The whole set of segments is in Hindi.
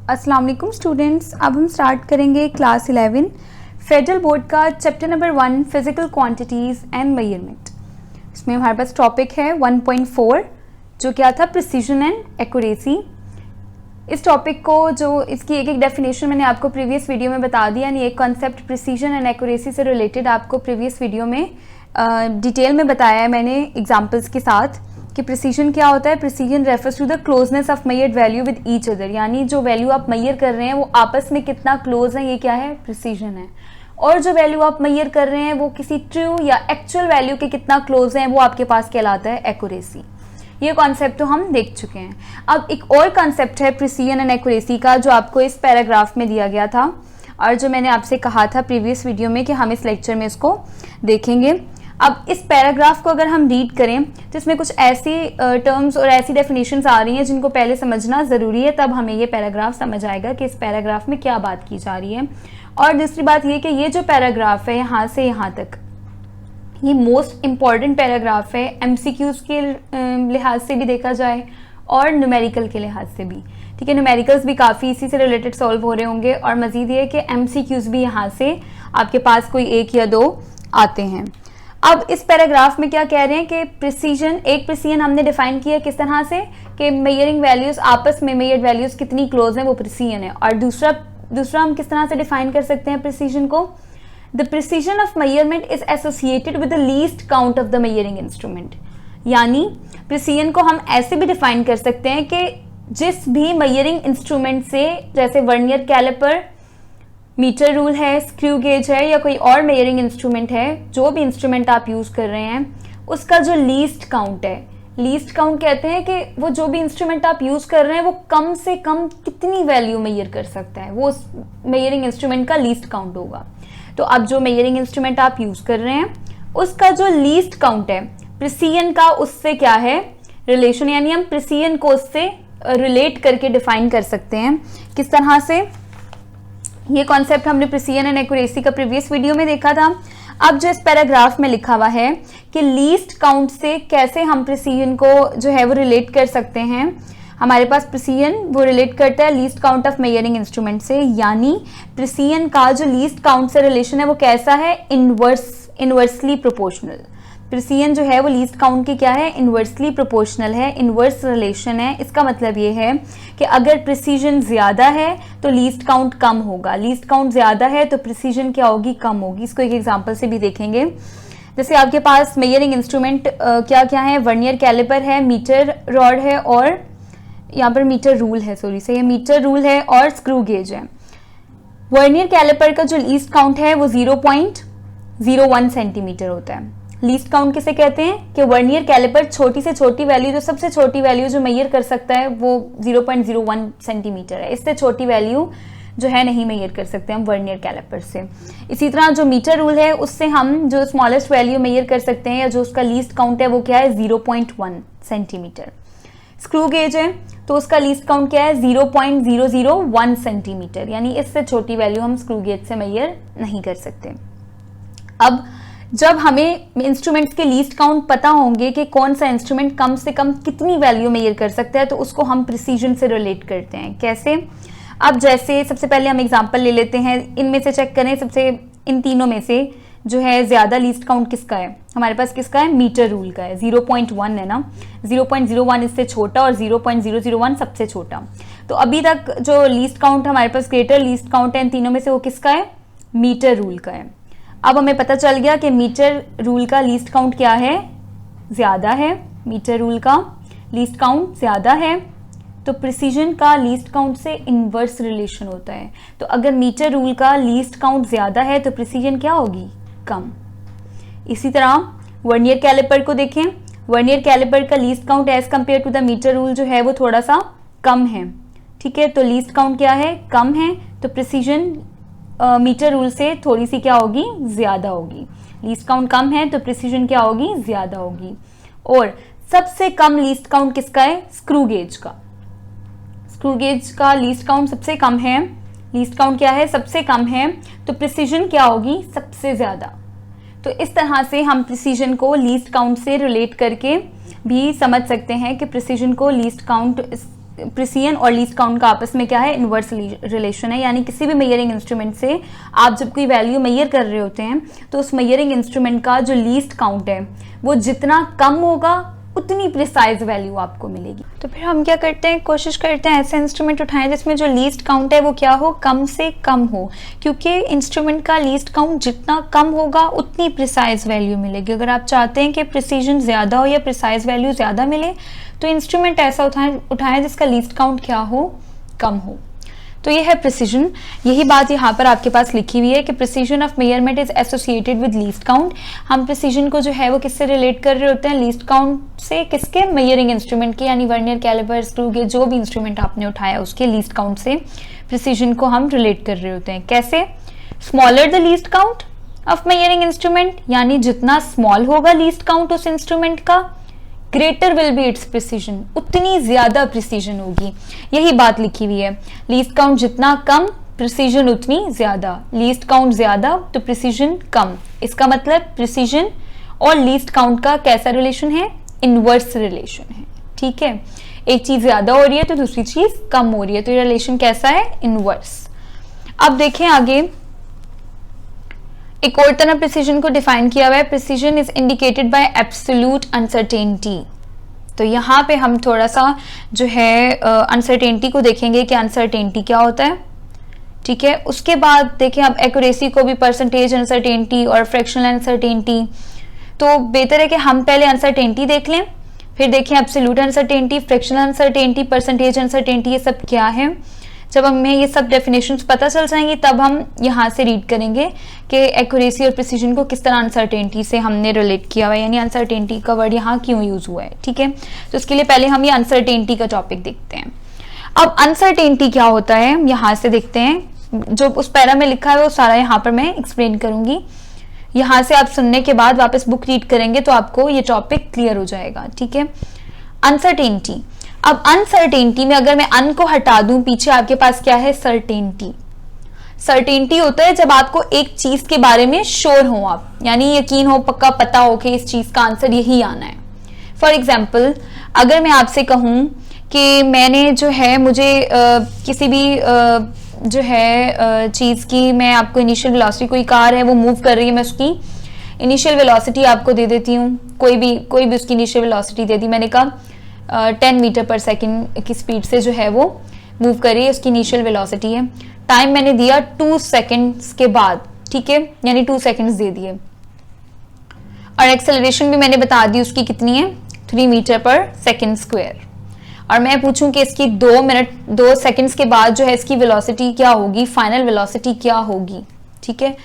अस्सलाम वालेकुम स्टूडेंट्स, अब हम स्टार्ट करेंगे क्लास 11 फेडरल बोर्ड का chapter number 1 physical quantities and measurement. इसमें हमारे पास टॉपिक है 1.4 जो क्या था, प्रिसीजन एंड एक्यूरेसी। इस टॉपिक को जो इसकी एक डेफिनेशन मैंने आपको प्रीवियस वीडियो में बता दिया, यानी एक कॉन्सेप्ट प्रिसीजन एंड एक्यूरेसी से रिलेटेड आपको प्रीवियस वीडियो में डिटेल में बताया है मैंने एग्जाम्पल्स के साथ कि प्रिसीजन क्या होता है। Precision refers to the closeness of measured value with each other, यानी जो वैल्यू आप मेजर कर रहे हैं वो आपस में कितना क्लोज है, ये क्या है, प्रिसीजन है। और जो वैल्यू आप मेजर कर रहे हैं वो किसी ट्रू या एक्चुअल वैल्यू के कितना क्लोज है, वो आपके पास कहलाता है एक्यूरेसी। ये कॉन्सेप्ट तो हम देख चुके हैं। अब एक और कॉन्सेप्ट है प्रिसीजन एंड एक्यूरेसी का, जो आपको इस पैराग्राफ में दिया गया था और जो मैंने आपसे कहा था प्रीवियस वीडियो में कि हम इस लेक्चर में इसको देखेंगे। अब इस पैराग्राफ को अगर हम रीड करें तो इसमें कुछ ऐसी टर्म्स और ऐसी डेफिनेशंस आ रही हैं जिनको पहले समझना ज़रूरी है, तब हमें ये पैराग्राफ समझ आएगा कि इस पैराग्राफ में क्या बात की जा रही है। और दूसरी बात ये कि ये जो पैराग्राफ है यहाँ से यहाँ तक, ये मोस्ट इम्पॉर्टेंट पैराग्राफ है MCQs के लिहाज से भी देखा जाए और न्यूमेरिकल के लिहाज से भी। ठीक है, न्यूमेरिकल्स भी काफ़ी इसी से रिलेटेड सॉल्व हो रहे होंगे और मज़ीद ये कि MCQs भी यहाँ से आपके पास कोई एक या दो आते हैं। अब इस पैराग्राफ में क्या कह रहे हैं कि प्रिसीजन, एक प्रिसीजन हमने डिफाइन किया किस तरह से कि मेजरिंग वैल्यूज आपस में मेजर्ड वैल्यूज कितनी क्लोज हैं, वो प्रिसीजन है। और दूसरा हम किस तरह से डिफाइन कर सकते हैं प्रिसीजन को, the precision of measurement is associated with the least count of the measuring instrument. यानी प्रिसीजन को हम ऐसे भी डिफाइन कर सकते हैं कि जिस भी मेजरिंग इंस्ट्रूमेंट से, जैसे वर्नियर कैलिपर, मीटर रूल है, स्क्रू गेज है या कोई और मेजरिंग इंस्ट्रूमेंट है, जो भी इंस्ट्रूमेंट आप यूज़ कर रहे हैं, उसका जो लीस्ट काउंट है, लीस्ट काउंट कहते हैं कि वो जो भी इंस्ट्रूमेंट आप यूज़ कर रहे हैं वो कम से कम कितनी वैल्यू मेजर कर सकता है, वो उस मेजरिंग इंस्ट्रूमेंट का लीस्ट काउंट होगा। तो अब जो मेजरिंग इंस्ट्रूमेंट आप यूज़ कर रहे हैं उसका जो लीस्ट काउंट है, प्रिसीजन का उससे क्या है रिलेशन, यानी हम प्रिसीजन को उससे रिलेट करके डिफाइन कर सकते हैं। किस तरह से, ये कॉन्सेप्ट हमने प्रिसीजन एंड एक्यूरेसी का प्रीवियस वीडियो में देखा था। अब जो इस पैराग्राफ में लिखा हुआ है कि लीस्ट काउंट से कैसे हम प्रिसीजन को जो है वो रिलेट कर सकते हैं, हमारे पास प्रिसीजन वो रिलेट करता है least count of measuring instrument से, यानी प्रिसीजन का जो लीस्ट काउंट से रिलेशन है वो कैसा है, इनवर्सली प्रोपोर्शनल। प्रिसीजन जो है वो लीस्ट काउंट की क्या है, इनवर्सली प्रोपोर्शनल है, इनवर्स रिलेशन है। इसका मतलब ये है कि अगर प्रिसीजन ज़्यादा है तो लीस्ट काउंट कम होगा, लीस्ट काउंट ज़्यादा है तो प्रिसीजन क्या होगी, कम होगी। इसको एक एग्जांपल से भी देखेंगे। जैसे आपके पास मेजरिंग इंस्ट्रूमेंट क्या क्या है, वर्नियर कैलिपर है, मीटर रॉड है और यहाँ पर मीटर रूल है, ये मीटर रूल है और स्क्रू गेज है। वर्नियर कैलिपर का जो लीस्ट काउंट है वो 0.01 सेंटीमीटर होता है। लीस्ट काउंट किसे कहते हैं कि वर्नियर कैलिपर छोटी से छोटी वैल्यू, जो सबसे छोटी वैल्यू जो मेजर कर सकता है वो 0.01 सेंटीमीटर है। इससे छोटी वैल्यू जो है नहीं मेजर कर सकते हम वर्नियर कैलिपर से। इसी तरह जो मीटर रूल है उससे हम जो स्मॉलेस्ट वैल्यू मेजर कर सकते हैं या जो उसका लीस्ट काउंट है वो क्या है, 0.1 सेंटीमीटर। स्क्रू गेज है तो उसका लीस्ट काउंट क्या है, 0.001 सेंटीमीटर, यानी इससे छोटी वैल्यू हम स्क्रू गेज से मेजर नहीं कर सकते। अब जब हमें इंस्ट्रूमेंट्स के लीस्ट काउंट पता होंगे कि कौन सा इंस्ट्रूमेंट कम से कम कितनी वैल्यू मेजर कर सकता है, तो उसको हम प्रिसीजन से रिलेट करते हैं। कैसे, अब जैसे सबसे पहले हम एग्जांपल ले लेते हैं, इनमें से चेक करें, सबसे इन तीनों में से जो है ज़्यादा लीस्ट काउंट किसका है, हमारे पास किसका है, मीटर रूल का है, 0.1 है ना, 0.01 इससे छोटा और 0.001 सबसे छोटा। तो अभी तक जो लीस्ट काउंट हमारे पास ग्रेटर लीस्ट काउंट है इन तीनों में से वो किसका है, मीटर रूल का है। अब हमें पता चल गया कि मीटर रूल का लीस्ट काउंट क्या है, ज़्यादा है, मीटर रूल का लीस्ट काउंट ज़्यादा है, तो प्रिसीजन का लीस्ट काउंट से इनवर्स रिलेशन होता है। तो अगर मीटर रूल का लीस्ट काउंट ज़्यादा है तो प्रिसीजन क्या होगी, कम। इसी तरह वर्नियर कैलिपर को देखें, वर्नियर कैलिपर का least count as compare to the metre rule जो है वो थोड़ा सा कम है। ठीक है, तो लीस्ट काउंट क्या है, कम है, तो प्रिसीजन मीटर रूल से थोड़ी सी क्या होगी, ज़्यादा होगी। लीस्ट काउंट कम है तो प्रिसीजन क्या होगी, ज़्यादा होगी। और सबसे कम लीस्ट काउंट किसका है, स्क्रू गेज का। स्क्रू गेज का लीस्ट काउंट सबसे कम है, लीस्ट काउंट क्या है, सबसे कम है, तो प्रिसीजन क्या होगी, सबसे ज़्यादा। तो इस तरह से हम प्रिसीजन को लीस्ट काउंट से रिलेट करके भी समझ सकते हैं कि प्रिसीजन को लीस्ट काउंट प्रिसीजन और लीस्ट काउंट का आपस में क्या है, इनवर्स रिलेशन है। यानी किसी भी मेजरिंग इंस्ट्रूमेंट से आप जब कोई वैल्यू मेजर कर रहे होते हैं तो उस मेजरिंग इंस्ट्रूमेंट का जो लीस्ट काउंट है वो जितना कम होगा उतनी प्रिसाइज वैल्यू आपको मिलेगी। तो फिर हम क्या करते हैं, कोशिश करते हैं ऐसे इंस्ट्रूमेंट उठाएं जिसमें जो लीस्ट काउंट है वो क्या हो, कम से कम हो, क्योंकि इंस्ट्रूमेंट का लीस्ट काउंट जितना कम होगा उतनी प्रिसाइज वैल्यू मिलेगी। अगर आप चाहते हैं कि प्रिसीजन ज़्यादा हो या प्रिसाइज वैल्यू ज़्यादा मिले तो इंस्ट्रूमेंट ऐसा उठाएं जिसका लीस्ट काउंट क्या हो, कम हो। तो ये है प्रिसीजन। यही बात यहाँ पर आपके पास लिखी हुई है कि precision of measurement is associated with least count. हम प्रिसीजन को जो है वो किससे रिलेट कर रहे होते हैं, लीस्ट काउंट से। किसके, मेजरिंग इंस्ट्रूमेंट के, यानी वर्नियर, कैलिपर, स्क्रू के, जो भी इंस्ट्रूमेंट आपने उठाया उसके लीस्ट काउंट से प्रिसीजन को हम रिलेट कर रहे होते हैं। कैसे, smaller the least count of measuring instrument, यानी जितना स्मॉल होगा लीस्ट काउंट उस इंस्ट्रूमेंट का, greater will be it's precision, उतनी ज्यादा प्रिसीजन होगी। यही बात लिखी हुई है, लीस्ट काउंट जितना कम प्रिसीजन उतनी ज्यादा, लीस्ट काउंट ज्यादा तो प्रिसीजन कम। इसका मतलब प्रिसीजन और लीस्ट काउंट का कैसा रिलेशन है, इनवर्स रिलेशन है। ठीक है, एक चीज ज्यादा हो रही है तो दूसरी चीज कम हो रही है, तो ये रिलेशन कैसा है, इनवर्स। अब देखें आगे, एक और तरह प्रिसीजन को डिफाइन किया हुआ है, precision is indicated by absolute uncertainty. तो यहाँ पे हम थोड़ा सा जो है अनसर्टेनिटी को देखेंगे कि अनसर्टेनिटी क्या होता है। ठीक है, उसके बाद देखें अब एक्यूरेसी को भी, परसेंटेज अनसर्टेनिटी और फ्रैक्शनल अनसर्टेनिटी। तो बेहतर है कि हम पहले अनसर्टेनिटी देख लें, फिर देखें absolute uncertainty, fractional uncertainty, percentage uncertainty, ये सब क्या है। जब हमें ये सब डेफिनेशंस पता चल जाएंगी तब हम यहाँ से रीड करेंगे कि एक्यूरेसी और प्रिसीजन को किस तरह अनसर्टेनिटी से हमने रिलेट किया हुआ है, यानी अनसर्टेनिटी का वर्ड यहाँ क्यों यूज हुआ है। ठीक है, तो इसके लिए पहले हम ये अनसर्टेनिटी का टॉपिक देखते हैं। अब अनसर्टेनिटी क्या होता है यहाँ से देखते हैं, जो उस पैरा में लिखा है वो सारा यहाँ पर मैं एक्सप्लेन करूंगी। यहाँ से आप सुनने के बाद वापस बुक रीड करेंगे तो आपको ये टॉपिक क्लियर हो जाएगा। ठीक है, अनसर्टेनिटी। अब अनसर्टेनिटी में अगर मैं अन को हटा दूं, पीछे आपके पास क्या है, सर्टेनिटी। सर्टेनिटी होता है जब आपको एक चीज के बारे में श्योर हो आप, यानी यकीन हो, पक्का पता हो कि इस चीज का आंसर यही आना है। फॉर एग्जाम्पल, अगर मैं आपसे कहूं कि मैंने जो है मुझे किसी भी जो है चीज की, मैं आपको इनिशियल वेलोसिटी, कोई कार है वो मूव कर रही है, मैं उसकी इनिशियल वेलोसिटी आपको दे देती हूँ, कोई भी उसकी इनिशियल वेलोसिटी दे दी। मैंने कहा 10 मीटर पर सेकंड की स्पीड से जो है वो मूव कर रही है, उसकी इनिशियल वेलोसिटी है। टाइम मैंने दिया 2 सेकंड्स के बाद, ठीक है, यानी 2 सेकंड्स दे दिए। और एक्सेलरेशन भी मैंने बता दी उसकी कितनी है, 3 मीटर पर सेकंड स्क्वायर। और मैं पूछूं कि इसकी 2 सेकंड्स के बाद जो है इसकी वेलोसिटी क्या होगी, फाइनल वेलोसिटी क्या होगी। ठीक है,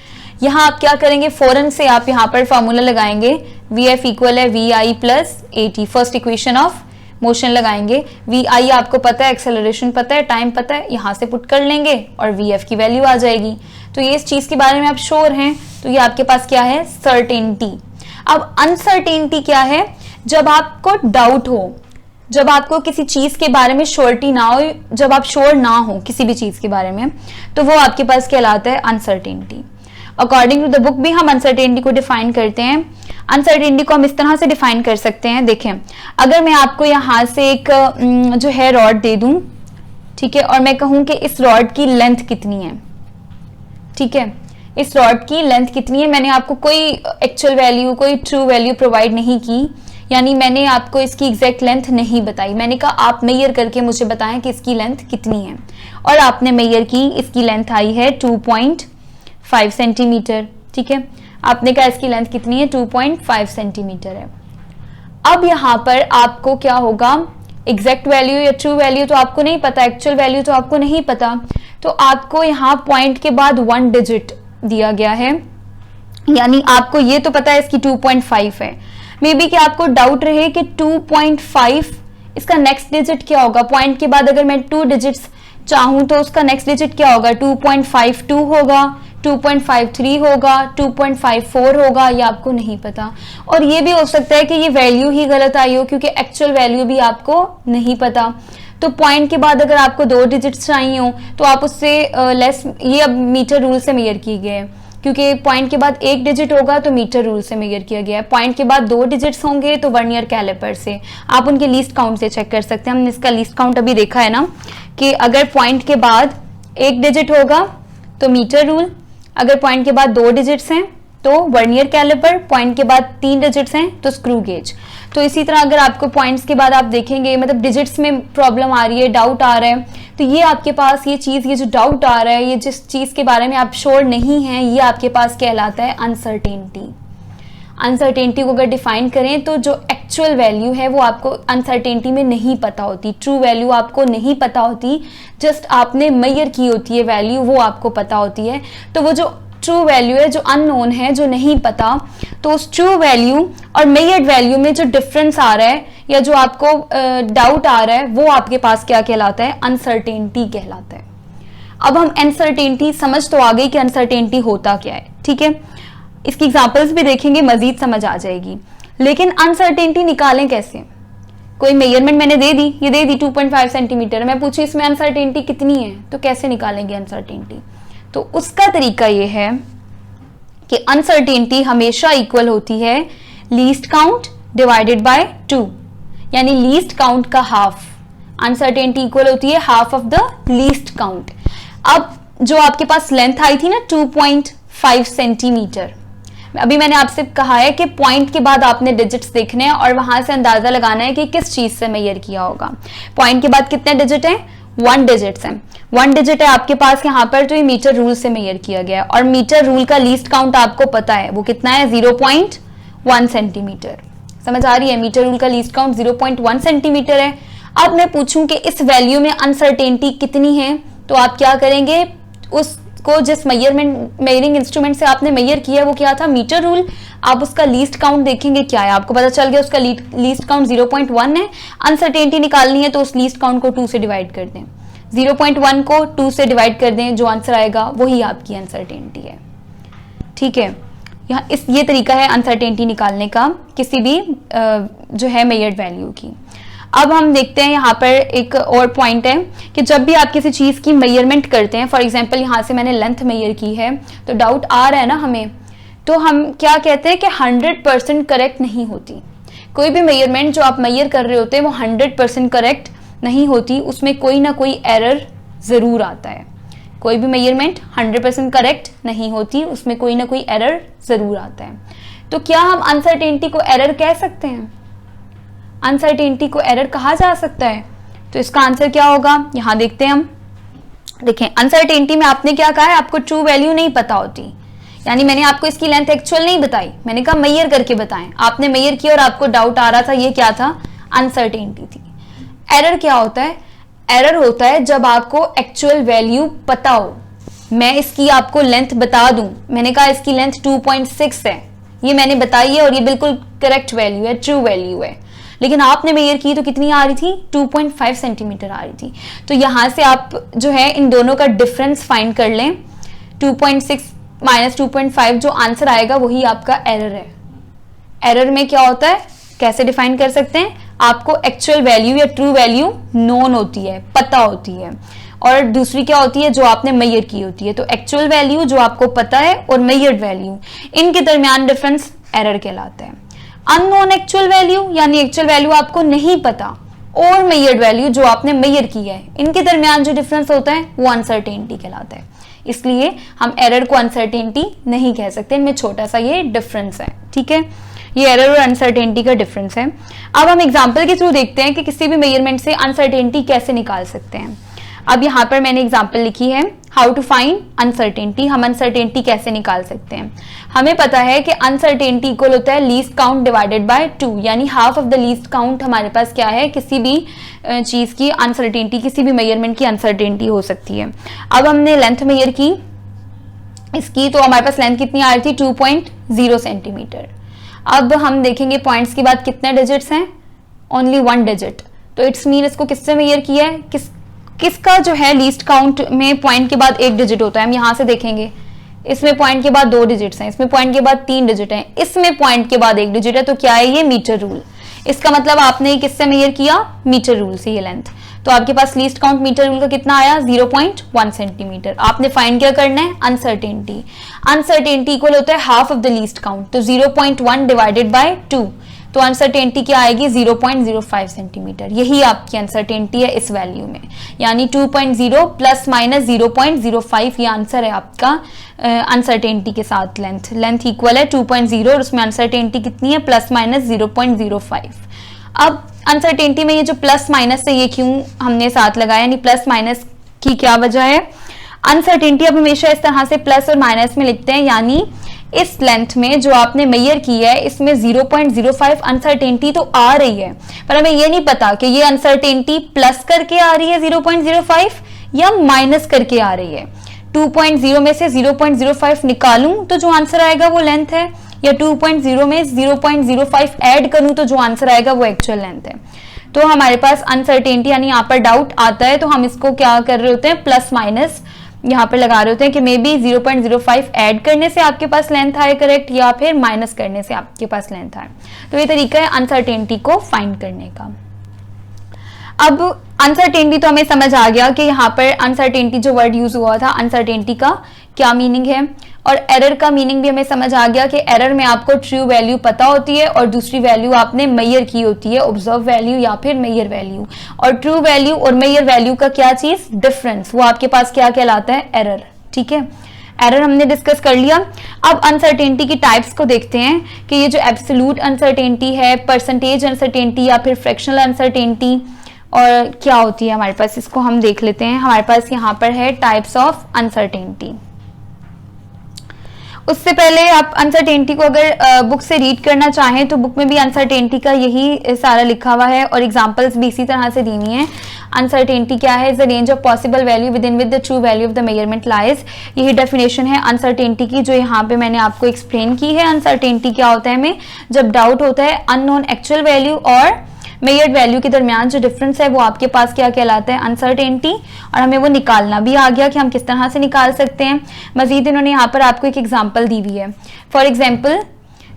यहाँ आप क्या करेंगे, फौरन से आप यहाँ पर फॉर्मूला लगाएंगे, VF इक्वल है VI plus AT, first equation of motion लगाएंगे। VI आपको पता है, एक्सेलरेशन पता है, टाइम पता है, यहाँ से पुट कर लेंगे और VF की वैल्यू आ जाएगी। तो ये इस चीज के बारे में आप श्योर हैं, तो ये आपके पास क्या है, सर्टेनिटी। अब अनसर्टेनिटी क्या है, जब आपको डाउट हो, जब आपको किसी चीज के बारे में श्योरिटी ना हो, जब आप श्योर ना हो किसी भी चीज के बारे में, तो वो आपके पास कहलाता है uncertainty. According to the book भी हम अनसर्टेनिटी को डिफाइन करते हैं। अनसर्टेनिटी को हम इस तरह से डिफाइन कर सकते हैं, देखें, अगर मैं आपको यहाँ से एक जो है रॉड दे दूं, ठीक है, और मैं कहूं कि इस रॉड की लेंथ कितनी है, ठीक है, इस रॉड की लेंथ कितनी है, मैंने आपको कोई एक्चुअल वैल्यू, कोई ट्रू वैल्यू प्रोवाइड नहीं की, यानी मैंने आपको इसकी एग्जैक्ट लेंथ नहीं बताई। मैंने कहा आप मेजर करके मुझे बताएं कि इसकी लेंथ कितनी है, और आपने मेजर की, इसकी लेंथ आई है 2.5 सेंटीमीटर। ठीक है, आपने कहा इसकी लेंथ कितनी है, 2.5 सेंटीमीटर है। अब यहाँ पर आपको क्या होगा, एग्जैक्ट वैल्यू या ट्रू वैल्यू तो आपको नहीं पता, एक्चुअल वैल्यू तो आपको नहीं पता, तो आपको यहाँ पॉइंट के बाद 1 डिजिट दिया गया है, यानी आपको ये तो पता है इसकी 2.5 है। मे बी कि आपको डाउट रहे कि 2.5 इसका नेक्स्ट डिजिट क्या होगा, पॉइंट के बाद अगर मैं 2 डिजिट्स चाहूं तो उसका नेक्स्ट डिजिट क्या होगा, 2.52 होगा, 2.53 होगा, 2.54 होगा, ये आपको नहीं पता। और ये भी हो सकता है कि ये वैल्यू ही गलत आई हो, क्योंकि एक्चुअल वैल्यू भी आपको नहीं पता। तो पॉइंट के बाद अगर आपको 2 डिजिट्स चाहिए हो तो आप उससे लेस, ये अब मीटर रूल से मेजर किए गए हैं, क्योंकि पॉइंट के बाद एक डिजिट होगा तो मीटर रूल से मेजर किया गया है, पॉइंट के बाद 2 डिजिट्स होंगे तो वर्नियर कैलिपर से। आप उनके लीस्ट काउंट से चेक कर सकते हैं। हमने इसका लीस्ट काउंट अभी देखा है ना कि अगर पॉइंट के बाद 1 डिजिट होगा तो मीटर रूल, अगर पॉइंट के बाद 2 डिजिट्स हैं तो वर्नियर कैलिपर, पॉइंट के बाद 3 डिजिट्स हैं तो स्क्रू गेज। तो इसी तरह अगर आपको पॉइंट्स के बाद आप देखेंगे मतलब डिजिट्स में प्रॉब्लम आ रही है, डाउट आ रहा है, तो ये आपके पास ये जो डाउट आ रहा है, ये जिस चीज़ के बारे में आप श्योर नहीं हैं, ये आपके पास कहलाता है अनसर्टेनिटी। अनसर्टेनिटी को अगर डिफाइन करें तो जो एक्चुअल वैल्यू है वो आपको अनसर्टेनिटी में नहीं पता होती, ट्रू वैल्यू आपको नहीं पता होती, जस्ट आपने मेजर की होती है वैल्यू, वो आपको पता होती है। तो वो जो ट्रू वैल्यू है, जो अननोन है, जो नहीं पता, तो उस ट्रू वैल्यू और मेजर्ड वैल्यू में जो डिफरेंस आ रहा है या जो आपको डाउट आ रहा है, वो आपके पास क्या कहलाता है? अनसर्टेनिटी कहलाता है। अब हम अनसर्टेनिटी समझ तो आ गई कि अनसर्टेनिटी होता क्या है, ठीक है। इसकी एग्जांपल्स भी देखेंगे, मजीद समझ आ जाएगी। लेकिन अनसर्टेनिटी निकालें कैसे? कोई मेजरमेंट मैंने दे दी, ये दे दी 2.5 सेंटीमीटर, मैं पूछूं इसमें अनसर्टेनिटी कितनी है, तो कैसे निकालेंगे अनसर्टेनिटी? तो उसका तरीका ये है कि अनसर्टेनिटी हमेशा इक्वल होती है लीस्ट काउंट डिवाइडेड बाय 2, यानी लीस्ट काउंट का हाफ। अनसर्टेनिटी इक्वल होती है half of the least count. अब जो आपके पास लेंथ आई थी ना 2.5 सेंटीमीटर, अभी मैंने आपसे कहा है कि पॉइंट के बाद आपने डिजिट्स देखने हैं और वहां से अंदाजा लगाना है कि किस चीज से मेजर किया होगा। पॉइंट के बाद कितने डिजिट हैं? 1 डिजिट्स हैं। 1 डिजिट है आपके पास यहाँ पर, तो ये मीटर रूल से मेजर किया गया है और मीटर रूल का लीस्ट काउंट आपको पता है वो कितना है? 0.1 सेंटीमीटर। समझ आ रही है? मीटर रूल का लीस्ट काउंट 0.1 सेंटीमीटर है। अब मैं पूछूं कि इस वैल्यू में अनसर्टेनिटी कितनी है, तो आप क्या करेंगे? उसको जिस मेजरिंग इंस्ट्रूमेंट से आपने मेजर किया वो क्या था? Metre rule. आप उसका लीस्ट काउंट देखेंगे क्या है, आपको पता चल गया उसका लीस्ट काउंट 0.1 है। अनसर्टेनिटी निकालनी है तो उस लीस्ट काउंट को 2 से डिवाइड कर दें, 0.1 को 2 से डिवाइड कर दें, जो आंसर आएगा वही आपकी अनसर्टेनिटी है, ठीक है। यहाँ ये तरीका है अनसर्टेनिटी निकालने का किसी भी जो है मेजर्ड वैल्यू की। अब हम देखते हैं यहाँ पर एक और पॉइंट है कि जब भी आप किसी चीज़ की मेजरमेंट करते हैं, फॉर एग्जांपल यहाँ से मैंने लेंथ मेजर की है तो डाउट आ रहा है ना हमें, तो हम क्या कहते हैं कि 100% करेक्ट नहीं होती। कोई भी मेजरमेंट जो आप मेजर कर रहे होते हैं वो 100% करेक्ट नहीं होती, उसमें कोई ना कोई एरर ज़रूर आता है। कोई भी मेजरमेंट 100% करेक्ट नहीं होती, उसमें कोई ना कोई एरर ज़रूर आता है। तो क्या हम अनसर्टेनिटी को एरर कह सकते हैं? अनसर्टेनिटी को एरर कहा जा सकता है? तो इसका आंसर क्या होगा, यहाँ देखते हैं हम। देखें, अनसर्टेनिटी में आपने क्या कहा है? आपको ट्रू वैल्यू नहीं पता होती, यानी मैंने आपको इसकी लेंथ एक्चुअल नहीं बताई, मैंने कहा मेजर करके बताएं। आपने मेजर किया और आपको डाउट आ रहा था, ये क्या था? अनसर्टेनिटी थी। एरर क्या होता है? एरर होता है जब आपको एक्चुअल वैल्यू पता हो। मैं इसकी आपको लेंथ बता दूं, मैंने कहा इसकी लेंथ 2.6 है, ये मैंने बताई है और ये बिल्कुल करेक्ट वैल्यू है, ट्रू वैल्यू है, लेकिन आपने मेजर की तो कितनी आ रही थी? 2.5 सेंटीमीटर आ रही थी। तो यहां से आप जो है इन दोनों का डिफरेंस फाइंड कर लें। 2.6 माइनस 2.5 जो आंसर आएगा वही आपका एरर है। एरर में क्या होता है, कैसे डिफाइन कर सकते हैं? आपको एक्चुअल वैल्यू या ट्रू वैल्यू नोन होती है, पता होती है, और दूसरी क्या होती है? जो आपने मेजर की होती है। तो एक्चुअल वैल्यू जो आपको पता है और मेजर्ड वैल्यू, इनके दरमियान डिफरेंस एरर कहलाता है। अननोन एक्चुअल वैल्यू यानी एक्चुअल वैल्यू आपको नहीं पता और मेजर्ड वैल्यू जो आपने मेजर की है, इनके दरमियान जो डिफरेंस होता है वो अनसर्टेनिटी कहलाता है। इसलिए हम एरर को अनसर्टेनिटी नहीं कह सकते, इनमें छोटा सा ये डिफरेंस है, ठीक है। ये एरर और अनसर्टेनिटी का डिफरेंस है। अब हम एग्जांपल के थ्रू देखते हैं कि किसी भी मेजरमेंट से अनसर्टेनिटी कैसे निकाल सकते हैं। अब यहाँ पर मैंने एग्जांपल लिखी है, हाउ टू फाइंड अनसर्टेनिटी। हम अनसर्टेनिटी कैसे निकाल सकते हैं? हमें पता है कि अनसर्टेनिटी इक्वल होता है लीस्ट काउंट डिवाइडेड बाय 2, यानी half of the least count हमारे पास क्या है? किसी भी चीज की अनसर्टेनिटी, किसी भी मेजरमेंट की अनसर्टेनिटी हो सकती है। अब हमने लेंथ मेजर की इसकी, तो हमारे पास लेंथ कितनी आ रही थी? 2.0 सेंटीमीटर। अब हम देखेंगे पॉइंट्स के बाद कितने डिजिट्स हैं? Only 1 digit. तो इट्स मीन इसको किससे मेजर किया है? किसका जो है लीस्ट काउंट में पॉइंट के बाद 1 डिजिट होता है? हम यहां से देखेंगे, इसमें पॉइंट के बाद 2 डिजिट्स हैं, इसमें पॉइंट के बाद 3 डिजिट हैं, इसमें पॉइंट के बाद 1 डिजिट है। तो क्या है ये? Metre rule. इसका मतलब आपने किससे मेजर किया? मीटर रूल से ये लेंथ। तो आपके पास लीस्ट काउंट मीटर रूल का कितना आया 0.1 सेंटीमीटर। आपने फाइंड क्या करना है अनसर्टेनिटी। अनसर्टेनिटी इक्वल होता है half of the least count, तो 0.1 डिवाइडेड बाय 2, तो अनसर्टेनिटी क्या आएगी 0.05 सेंटीमीटर। यही आपकी अनसर्टेनिटी है इस वैल्यू में, यानी 2.0 प्लस माइनस 0.05 ये आंसर है आपका अनसर्टेनिटी के साथ। लेंथ इक्वल है 2.0 और उसमें अनसर्टेनिटी कितनी है प्लस माइनस 0.05। अब अनसर्टेनिटी में ये जो प्लस माइनस है ये क्यों हमने साथ लगाया, यानी प्लस माइनस की क्या वजह है। अनसर्टेनिटी अब हमेशा इस तरह से प्लस और माइनस में लिखते हैं, यानी इस लेंथ में जो आपने मेजर की है इसमें 0.05 अनसर्टेनिटी तो आ रही है, पर हमें ये नहीं पता कि ये अनसर्टेनिटी प्लस करके आ रही है 0.05 या माइनस करके आ रही है। 2.0 में से 0.05 निकालूं तो जो आंसर आएगा वो लेंथ है, या 2.0 में 0.05 ऐड करूं तो जो आंसर आएगा वो एक्चुअल लेंथ है। तो हमारे पास अनसर्टेनिटी यानी यहाँ पर डाउट आता है तो हम इसको क्या कर रहे होते हैं प्लस माइनस यहाँ पे लगा रहे होते हैं कि मे बी 0.05 ऐड करने से आपके पास लेंथ आए करेक्ट, या फिर माइनस करने से आपके पास लेंथ आए। तो ये तरीका है अनसर्टेनिटी को फाइंड करने का। अब अनसर्टेनिटी तो हमें समझ आ गया कि यहाँ पर अनसर्टेनिटी जो वर्ड यूज हुआ था अनसर्टेनिटी का क्या मीनिंग है, और एरर का मीनिंग भी हमें समझ आ गया कि एरर में आपको ट्रू वैल्यू पता होती है और दूसरी वैल्यू आपने मेजर की होती है, ऑब्जर्व वैल्यू या फिर मेजर वैल्यू। और ट्रू वैल्यू और मेजर वैल्यू का क्या चीज डिफरेंस, वो आपके पास क्या कहलाता है एरर। ठीक है, एरर हमने डिस्कस कर लिया। अब अनसर्टेनिटी की टाइप्स को देखते हैं कि ये जो एब्सोल्यूट अनसर्टेनिटी है, परसेंटेज अनसर्टेनिटी या फिर फ्रैक्शनल अनसर्टेनिटी और क्या होती है हमारे पास, इसको हम देख लेते हैं। हमारे पास यहाँ पर है टाइप्स ऑफ अनसर्टेनिटी। उससे पहले आप अनसर्टेनिटी को अगर बुक से रीड करना चाहें तो बुक में भी अनसर्टेनिटी का यही सारा लिखा हुआ है और एग्जांपल्स भी इसी तरह से दी हुई हैं। अनसर्टेनिटी क्या है, is the range of possible value with in with the true value of the measurement lies. यही डेफिनेशन है अनसर्टेनिटी की जो यहाँ पे मैंने आपको एक्सप्लेन की है। अनसर्टेनिटी क्या होता है, हमें जब डाउट होता है अननोन एक्चुअल वैल्यू और मेजर्ड वैल्यू के दरमियान जो डिफरेंस है वो आपके पास क्या कहलाता है अनसर्टेनिटी, और हमें वो निकालना भी आ गया कि हम किस तरह से निकाल सकते हैं। मजीद इन्होंने यहाँ पर आपको एक एग्जांपल दी हुई है। For example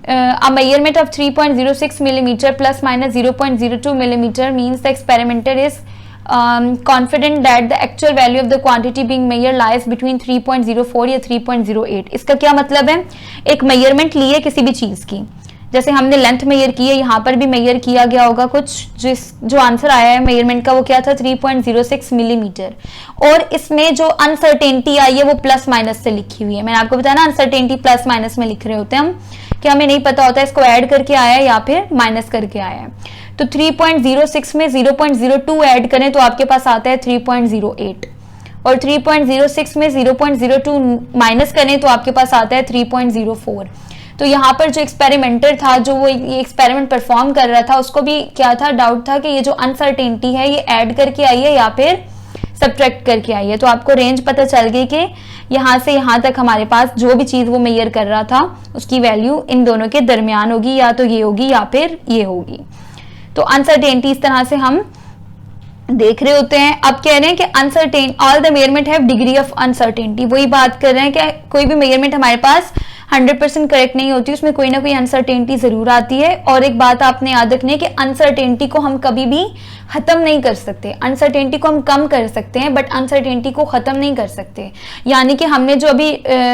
a measurement of 3.06 millimeter plus minus 0.02 millimeter means the experimenter is confident that the actual value of the quantity being measured lies between 3.04 या 3.08। इसका क्या मतलब है, एक मेजरमेंट ली है किसी भी चीज की, जैसे हमने लेंथ मेजर की है, यहाँ पर भी मेजर किया गया होगा कुछ, जो आंसर आया है मेजरमेंट का वो क्या था 3.06 मिलीमीटर, और इसमें जो अनसर्टेनिटी आई है वो प्लस माइनस से लिखी हुई है। मैंने आपको बताया ना अनसर्टेनिटी प्लस माइनस में लिख रहे होते हैं हम, कि हमें नहीं पता होता है इसको ऐड करके आया है या फिर माइनस करके आया है। तो 3.06 में 0.02 ऐड करें तो आपके पास आता है 3.08, और 3.06 में 0.02 माइनस करें तो आपके पास आता है 3.04। तो यहाँ पर जो एक्सपेरिमेंटर था, जो वो ये एक्सपेरिमेंट परफॉर्म कर रहा था, उसको भी क्या था, डाउट था कि ये जो अनसर्टेनिटी है ये ऐड करके आई है या फिर सब्ट्रैक्ट करके आई है। तो आपको रेंज पता चल गई कि यहाँ से यहाँ तक हमारे पास जो भी चीज वो मेजर कर रहा था उसकी वैल्यू इन दोनों के दरमियान होगी, या तो ये होगी या फिर ये होगी। तो अनसर्टेनिटी इस तरह से हम देख रहे होते हैं। अब कह रहे हैं कि uncertain all the measurement have degree of uncertainty. वही बात कर रहे हैं कि कोई भी मेजरमेंट हमारे पास 100% करेक्ट नहीं होती, उसमें कोई ना कोई अनसर्टेनिटी जरूर आती है। और एक बात आपने याद रखनी है कि अनसर्टेनिटी को हम कभी भी खत्म नहीं कर सकते। अनसर्टेनिटी को हम कम कर सकते हैं बट अनसर्टेनिटी को खत्म नहीं कर सकते। यानी कि हमने जो अभी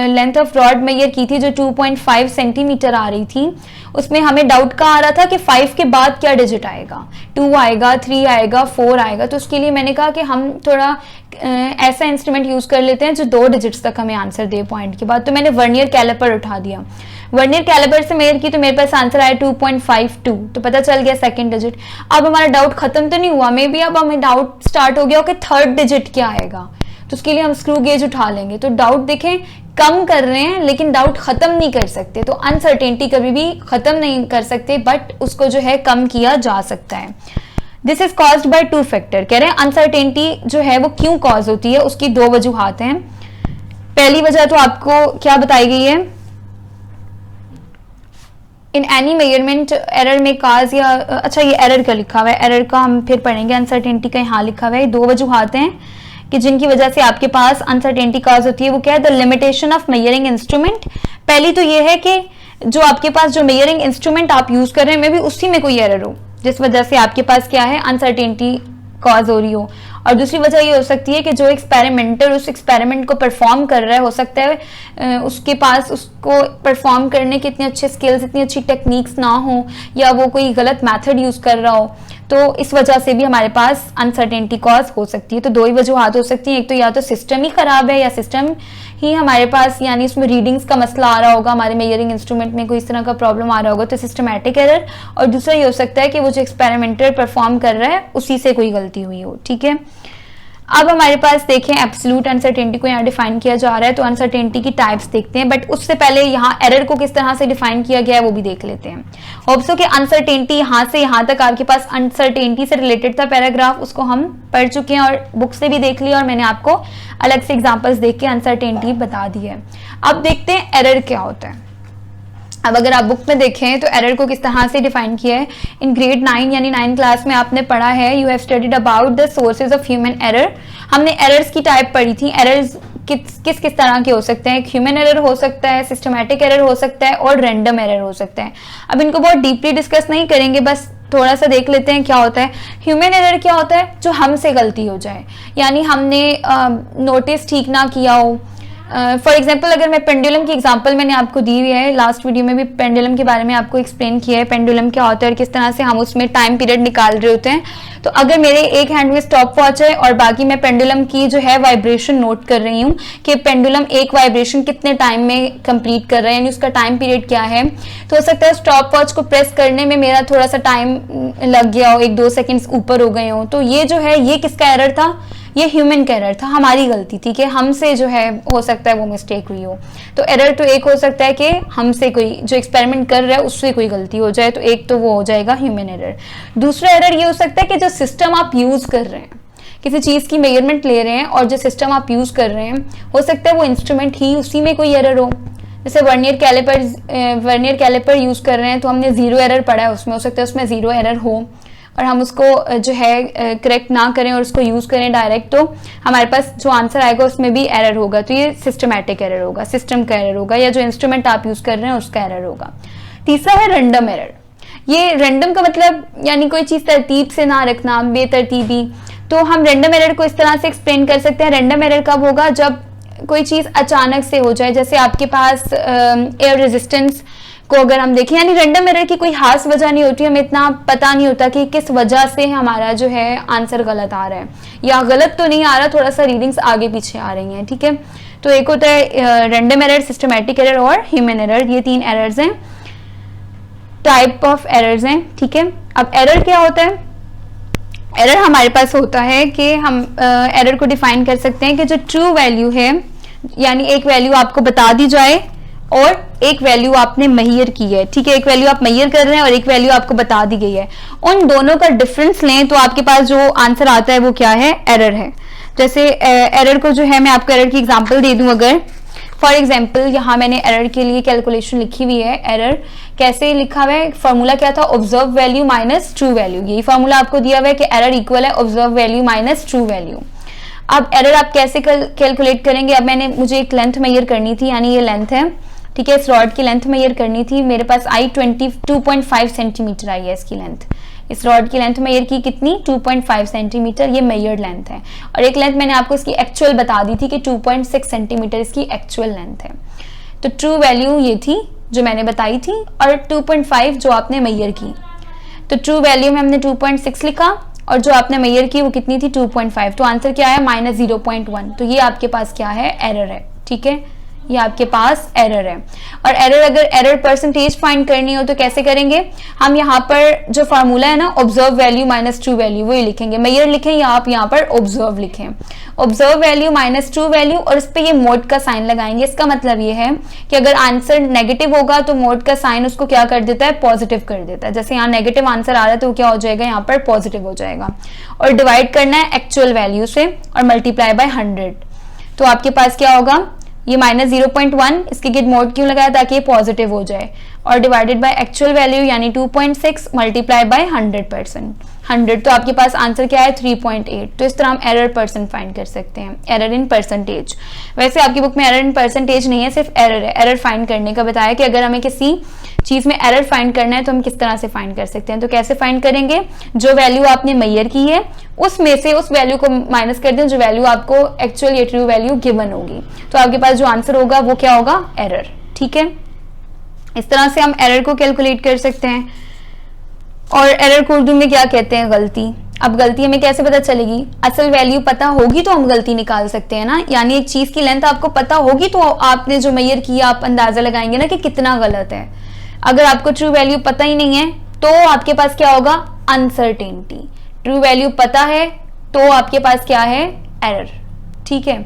लेंथ ऑफ रॉड मेजर की थी जो 2.5 सेंटीमीटर आ रही थी, उसमें हमें डाउट का आ रहा था कि 5 के बाद क्या डिजिट आएगा, 2 आएगा, 3 आएगा, 4 आएगा। तो उसके लिए मैंने कहा कि हम थोड़ा ऐसा इंस्ट्रूमेंट यूज कर लेते हैं जो 2 डिजिट्स तक हमें आंसर दे पॉइंट के बाद। तो मैंने वर्नियर कैलिपर उठा दिया, वर्नियर कैलिपर से मेजर की तो मेरे पास आंसर आया 2.52, तो पता चल गया सेकंड डिजिट। अब हमारा डाउट खत्म तो नहीं हुआ, मे बी अब हमें डाउट स्टार्ट हो गया कि थर्ड डिजिट क्या आएगा, तो उसके लिए हम स्क्रू गेज उठा लेंगे। तो डाउट देखें कम कर रहे हैं लेकिन डाउट खत्म नहीं कर सकते। तो अनसर्टेनिटी कभी भी खत्म नहीं कर सकते बट उसको जो है कम किया जा सकता है। This is caused by 2 factor. कह रहे हैं अनसर्टेनिटी जो है वो क्यों कॉज होती है, उसकी 2 वजूहात हैं। पहली वजह तो आपको क्या बताई गई है, इन एनी मेजरमेंट एरर में काज या अच्छा ये एरर का लिखा हुआ है, एरर का हम फिर पढ़ेंगे। अनसर्टेनिटी का यहाँ लिखा हुआ है। 2 वजूहात हैं कि जिनकी वजह से आपके पास अनसर्टेनिटी काज होती है। वो क्या है, the limitation of measuring instrument. पहली तो ये है कि जो आपके पास जो मेजरिंग इंस्ट्रूमेंट आप यूज कर रहे हैं मे भी उसी में कोई एरर हो, जिस वजह से आपके पास क्या है अनसर्टेनिटी कॉज हो रही हो। और दूसरी वजह ये हो सकती है कि जो एक्सपेरिमेंटर उस एक्सपेरिमेंट को परफॉर्म कर रहा है, हो सकता है उसके पास उसको परफॉर्म करने के इतने अच्छे स्किल्स, इतनी अच्छी टेक्निक्स ना हो, या वो कोई गलत मेथड यूज कर रहा हो। तो इस वजह से भी हमारे पास अनसर्टेनिटी कॉज हो सकती है। तो दो ही वजूहत हो सकती हैं, एक तो या तो सिस्टम ही खराब है, या सिस्टम ही हमारे पास यानी उसमें रीडिंग्स का मसला आ रहा होगा, हमारे मेजरिंग इंस्ट्रूमेंट में कोई इस तरह का प्रॉब्लम आ रहा होगा, तो सिस्टमैटिक एरर। और दूसरा ये हो सकता है कि वो जो एक्सपेरिमेंटर परफॉर्म कर रहा है उसी से कोई गलती हुई हो। ठीक है, अब हमारे पास देखें एब्सोल्यूट अनसर्टेनिटी को यहाँ डिफाइन किया जा रहा है, तो अनसर्टेनिटी की टाइप्स देखते हैं, बट उससे पहले यहाँ एरर को किस तरह से डिफाइन किया गया है वो भी देख लेते हैं। होप्सो कि अनसर्टेनिटी यहाँ से यहाँ तक आपके पास अनसर्टेनिटी से रिलेटेड था पैराग्राफ, उसको हम पढ़ चुके हैं और बुक से भी देख लिया, और मैंने आपको अलग से एग्जाम्पल्स देख के अनसर्टेनिटी बता दी है। अब देखते हैं एरर क्या होता है। अब अगर आप बुक में देखें तो एरर को किस तरह से डिफाइन किया है। इन ग्रेड 9 यानी 9 क्लास में आपने पढ़ा है, you have studied about the sources of human error. हमने एरर्स की टाइप पढ़ी थी। एरर्स किस किस तरह के हो सकते हैं। ह्यूमन एरर हो सकता है, सिस्टमैटिक एरर हो सकता है, और रैंडम एरर हो सकता है। अब इनको बहुत डीपली डिस्कस नहीं करेंगे, बस थोड़ा सा देख लेते हैं क्या होता है। ह्यूमन एरर क्या होता है, जो हमसे गलती हो जाए, यानी हमने नोटिस ठीक ना किया हो। फॉर एग्जाम्पल अगर मैं पेंडुलम की एग्जांपल मैंने आपको दी हुई है, लास्ट वीडियो में भी पेंडुलम के बारे में आपको एक्सप्लेन किया है, पेंडुलम क्या होता है और किस तरह से हम उसमें टाइम पीरियड निकाल रहे होते हैं। तो अगर मेरे एक हैंड में स्टॉप वॉच है और बाकी मैं पेंडुलम की जो है वाइब्रेशन नोट कर रही हूँ कि पेंडुलम एक वाइब्रेशन कितने टाइम में कंप्लीट कर रहा है, यानी उसका टाइम पीरियड क्या है, तो हो सकता है स्टॉप वॉच को प्रेस करने में मेरा थोड़ा सा टाइम लग गया हो, 1-2 सेकेंड्स ऊपर हो गए हो। तो ये जो है ये किसका एरर था, ये ह्यूमन का एरर था, हमारी गलती थी कि हमसे जो है हो सकता है वो मिस्टेक हुई हो। तो एरर तो एक हो सकता है कि हमसे कोई जो एक्सपेरिमेंट कर रहा है उससे कोई गलती हो जाए, तो एक तो वो हो जाएगा ह्यूमन एरर। दूसरा एरर ये हो सकता है कि जो सिस्टम आप यूज कर रहे हैं, किसी चीज की मेजरमेंट ले रहे हैं और जो सिस्टम आप यूज कर रहे हैं, हो सकता है वो इंस्ट्रूमेंट ही उसी में कोई एरर हो। जैसे वर्नियर कैलिपर यूज कर रहे हैं तो हमने 0 एरर पढ़ा है उसमें, हो सकता है उसमें 0 एरर हो और हम उसको जो है करेक्ट ना करें और उसको यूज करें डायरेक्ट, तो हमारे पास जो आंसर आएगा उसमें भी एरर होगा। तो ये सिस्टमैटिक एरर होगा, सिस्टम का एरर होगा, या जो इंस्ट्रूमेंट आप यूज कर रहे हैं उसका एरर होगा। तीसरा है रैंडम एरर। ये रैंडम का मतलब यानी कोई चीज तरतीब से ना रखना, बेतरतीबी। तो हम रैंडम एरर को इस तरह से एक्सप्लेन कर सकते हैं। रैंडम एरर कब होगा, जब कोई चीज अचानक से हो जाए, जैसे आपके पास एयर रेजिस्टेंस को अगर हम देखें, यानी रैंडम एरर की कोई खास वजह नहीं होती, हमें इतना पता नहीं होता कि किस वजह से हमारा जो है आंसर गलत आ रहा है, या गलत तो नहीं आ रहा, थोड़ा सा रीडिंग्स आगे पीछे आ रही हैं। ठीक है, तो एक होता है रैंडम एरर, सिस्टमैटिक एरर और ह्यूमन एरर। ये 3 एरर्स हैं, टाइप ऑफ एरर्स हैं। ठीक है, अब एरर क्या होता है। एरर हमारे पास होता है कि हम एरर को डिफाइन कर सकते हैं कि जो ट्रू वैल्यू है, यानी एक वैल्यू आपको बता दी जाए और एक वैल्यू आपने मेजर की है। ठीक है, एक वैल्यू आप मेजर कर रहे हैं और एक वैल्यू आपको बता दी गई है, उन दोनों का डिफरेंस लें तो आपके पास जो आंसर आता है वो क्या है, एरर है। जैसे एरर को जो है मैं आपको एरर की एग्जांपल दे दूं। अगर फॉर एग्जांपल यहाँ मैंने एरर के लिए कैलकुलेशन लिखी हुई है। एरर कैसे लिखा हुआ है, फॉर्मूला क्या था, observe value minus true value. यही फॉर्मूला आपको दिया हुआ है कि एरर इक्वल है observe value minus true value. अब एरर आप कैसे कैलकुलेट करेंगे। अब मुझे एक लेंथ मेजर करनी थी, यानी ये लेंथ है। ठीक है, इस रॉड की लेंथ मेजर करनी थी, मेरे पास आई 22.5 सेंटीमीटर आई है इसकी लेंथ। इस रॉड की लेंथ मेजर की कितनी, 2.5 सेंटीमीटर, ये मेजर्ड लेंथ है। और एक लेंथ मैंने आपको इसकी एक्चुअल बता दी थी कि 2.6 सेंटीमीटर इसकी एक्चुअल लेंथ है। तो ट्रू वैल्यू ये थी जो मैंने बताई थी, और 2.5 जो आपने मेजर की। तो ट्रू वैल्यू में हमने 2.6 लिखा और जो आपने मेजर की वो कितनी थी, 2.5। तो आंसर क्या है, -0.1। तो ये आपके पास क्या है, एरर है। ठीक है, ये आपके पास एरर है। और एरर अगर एरर परसेंटेज फाइंड करनी हो तो कैसे करेंगे, हम यहाँ पर जो फार्मूला है ना, observe value minus true value, वही लिखेंगे। मेजर लिखें या आप यहाँ पर ऑब्जर्व लिखें, observe value minus true value, और इस पर ये मोड का साइन लगाएंगे। इसका मतलब ये है कि अगर आंसर नेगेटिव होगा तो मोड का साइन उसको क्या कर देता है, पॉजिटिव कर देता है। जैसे यहाँ नेगेटिव आंसर आ रहा है तो क्या हो जाएगा, यहाँ पर पॉजिटिव हो जाएगा। और डिवाइड करना है एक्चुअल वैल्यू से और मल्टीप्लाई बाय 100। तो आपके पास क्या होगा, ये -0.1, इसके गिड मोड क्यों लगाया, ताकि ये पॉजिटिव हो जाए, और डिवाइडेड बाय एक्चुअल वैल्यू यानी 2.6 मल्टीप्लाई बाय 100%। 100, तो आपके पास आंसर क्या है 3.8। तो इस तरह हम एरर परसेंट फाइंड कर सकते हैं, एरर इन परसेंटेज। वैसे आपकी बुक में एरर इन परसेंटेज नहीं है, सिर्फ एरर है। एरर फाइंड करने का बताया कि अगर हमें किसी चीज में एरर फाइंड करना है तो हम किस तरह से फाइंड कर सकते हैं। तो कैसे फाइंड करेंगे, जो वैल्यू आपने मेजर की है उसमें से उस वैल्यू को माइनस कर दें जो वैल्यू आपको एक्चुअल या ट्रू वैल्यू गिवन होगी, तो आपके पास जो आंसर होगा वो क्या होगा, एरर। ठीक है, इस तरह से हम एरर को कैलकुलेट कर सकते हैं। और एरर को उर्दू में क्या कहते हैं, गलती। अब गलती हमें कैसे पता चलेगी, असल वैल्यू पता होगी तो हम गलती निकाल सकते हैं ना। यानी एक चीज की लेंथ आपको पता होगी तो आपने जो मेजर किया आप अंदाजा लगाएंगे ना कि कितना गलत है। अगर आपको ट्रू वैल्यू पता ही नहीं है तो आपके पास क्या होगा, अनसर्टेनिटी। ट्रू वैल्यू पता है तो आपके पास क्या है, एरर। ठीक है,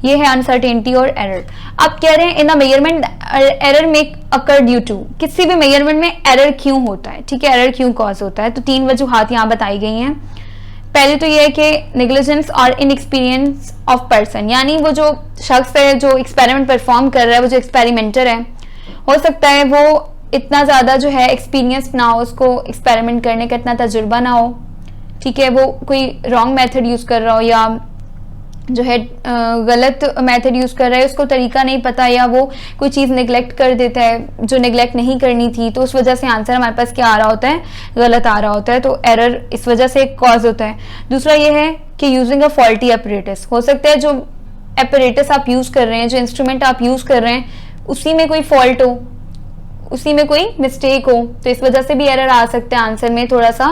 ये है अनसर्टेनिटी और एरर। आप कह रहे हैं इन अ मेजरमेंट एरर में अकर ड्यू टू, किसी भी मेजरमेंट में एरर क्यों होता है। ठीक है, एरर क्यों कॉज होता है, तो 3 वजूहात यहाँ बताई गई हैं। पहले तो ये है कि नेग्लिजेंस और इनएक्सपीरियंस ऑफ पर्सन, यानी वो जो शख्स है जो एक्सपेरिमेंट परफॉर्म कर रहा है, वो जो एक्सपेरिमेंटर है, हो सकता है वो इतना ज्यादा जो है एक्सपीरियंस ना हो, उसको एक्सपेरिमेंट करने का इतना तजुर्बा ना हो। ठीक है, वो कोई रॉन्ग मेथड यूज कर रहा हो या जो है गलत मेथड यूज कर रहा है, उसको तरीका नहीं पता, या वो कोई चीज निगलेक्ट कर देता है जो निगलेक्ट नहीं करनी थी, तो उस वजह से आंसर हमारे पास क्या आ रहा होता है, गलत आ रहा होता है। तो एरर इस वजह से एक कॉज होता है। दूसरा ये है कि यूजिंग अ फॉल्टी अपरेटस, हो सकता है जो अपरेटस आप यूज कर रहे हैं, जो इंस्ट्रूमेंट आप यूज कर रहे हैं, उसी में कोई फॉल्ट हो, उसी में कोई मिस्टेक हो, तो इस वजह से भी एरर आ सकता है, आंसर में थोड़ा सा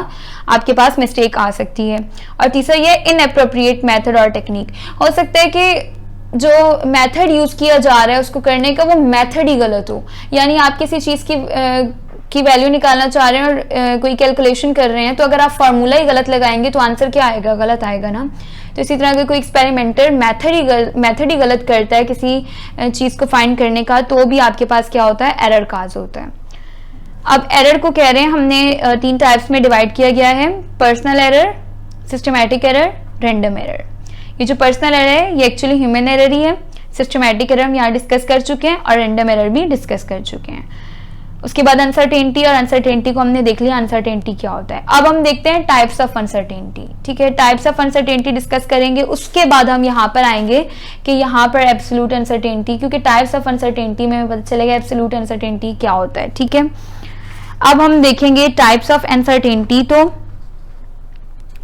आपके पास मिस्टेक आ सकती है। और तीसरा ये इनएप्रोप्रिएट मेथड और टेक्निक, हो सकता है कि जो मेथड यूज किया जा रहा है उसको करने का वो मेथड ही गलत हो। यानी आप किसी चीज की वैल्यू निकालना चाह रहे हैं और कोई कैलकुलेशन कर रहे हैं, तो अगर आप फार्मूला ही गलत लगाएंगे तो आंसर क्या आएगा, गलत आएगा ना। तो इसी तरह अगर कोई एक्सपेरिमेंटर मेथड ही गलत करता है किसी चीज को फाइंड करने का, तो भी आपके पास क्या होता है, एरर काज होता है। अब एरर को कह रहे हैं हमने 3 टाइप्स में डिवाइड किया गया है, personal error, systematic error, random error. ये जो पर्सनल एरर है ये एक्चुअली ह्यूमन एरर ही है, सिस्टमैटिक एरर हम यहाँ डिस्कस कर चुके हैं और रैंडम एरर भी डिस्कस कर चुके हैं। उसके बाद अनसर्टेनिटी, और अनसर्टेनिटी को हमने देख लिया अनसर्टेनिटी क्या होता है। अब हम देखते हैं टाइप्स ऑफ अनसर्टेनिटी। ठीक है, टाइप्स ऑफ अनसर्टेनिटी डिस्कस करेंगे, उसके बाद हम यहाँ पर आएंगे कि यहाँ पर एब्सोल्यूट अनसर्टेनिटी, क्योंकि टाइप्स ऑफ अनसर्टेनिटी में पता चलेगा एब्सोल्यूट अनसर्टेनिटी क्या होता है। ठीक है, अब हम देखेंगे टाइप्स ऑफ अनसर्टेनिटी। तो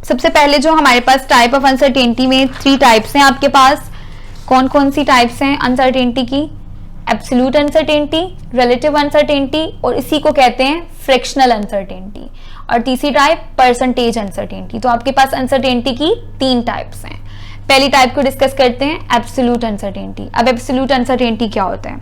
सबसे पहले जो हमारे पास टाइप ऑफ अनसर्टेनिटी में 3 टाइप्स हैं आपके पास। कौन कौन सी टाइप्स हैं अनसर्टेनिटी की, एब्सोल्यूट अनसर्टेनिटी, रिलेटिव अनसर्टेनिटी, और इसी को कहते हैं फ्रैक्शनल अनसर्टेनिटी। और तीसरी टाइप परसेंटेज अनसर्टेनिटी। तो आपके पास अनसर्टेनिटी की 3 टाइप्स हैं। पहली टाइप को डिस्कस करते हैं, एब्सोल्यूट अनसर्टेनिटी। अब एब्सोल्यूट अनसर्टेनिटी क्या होता है,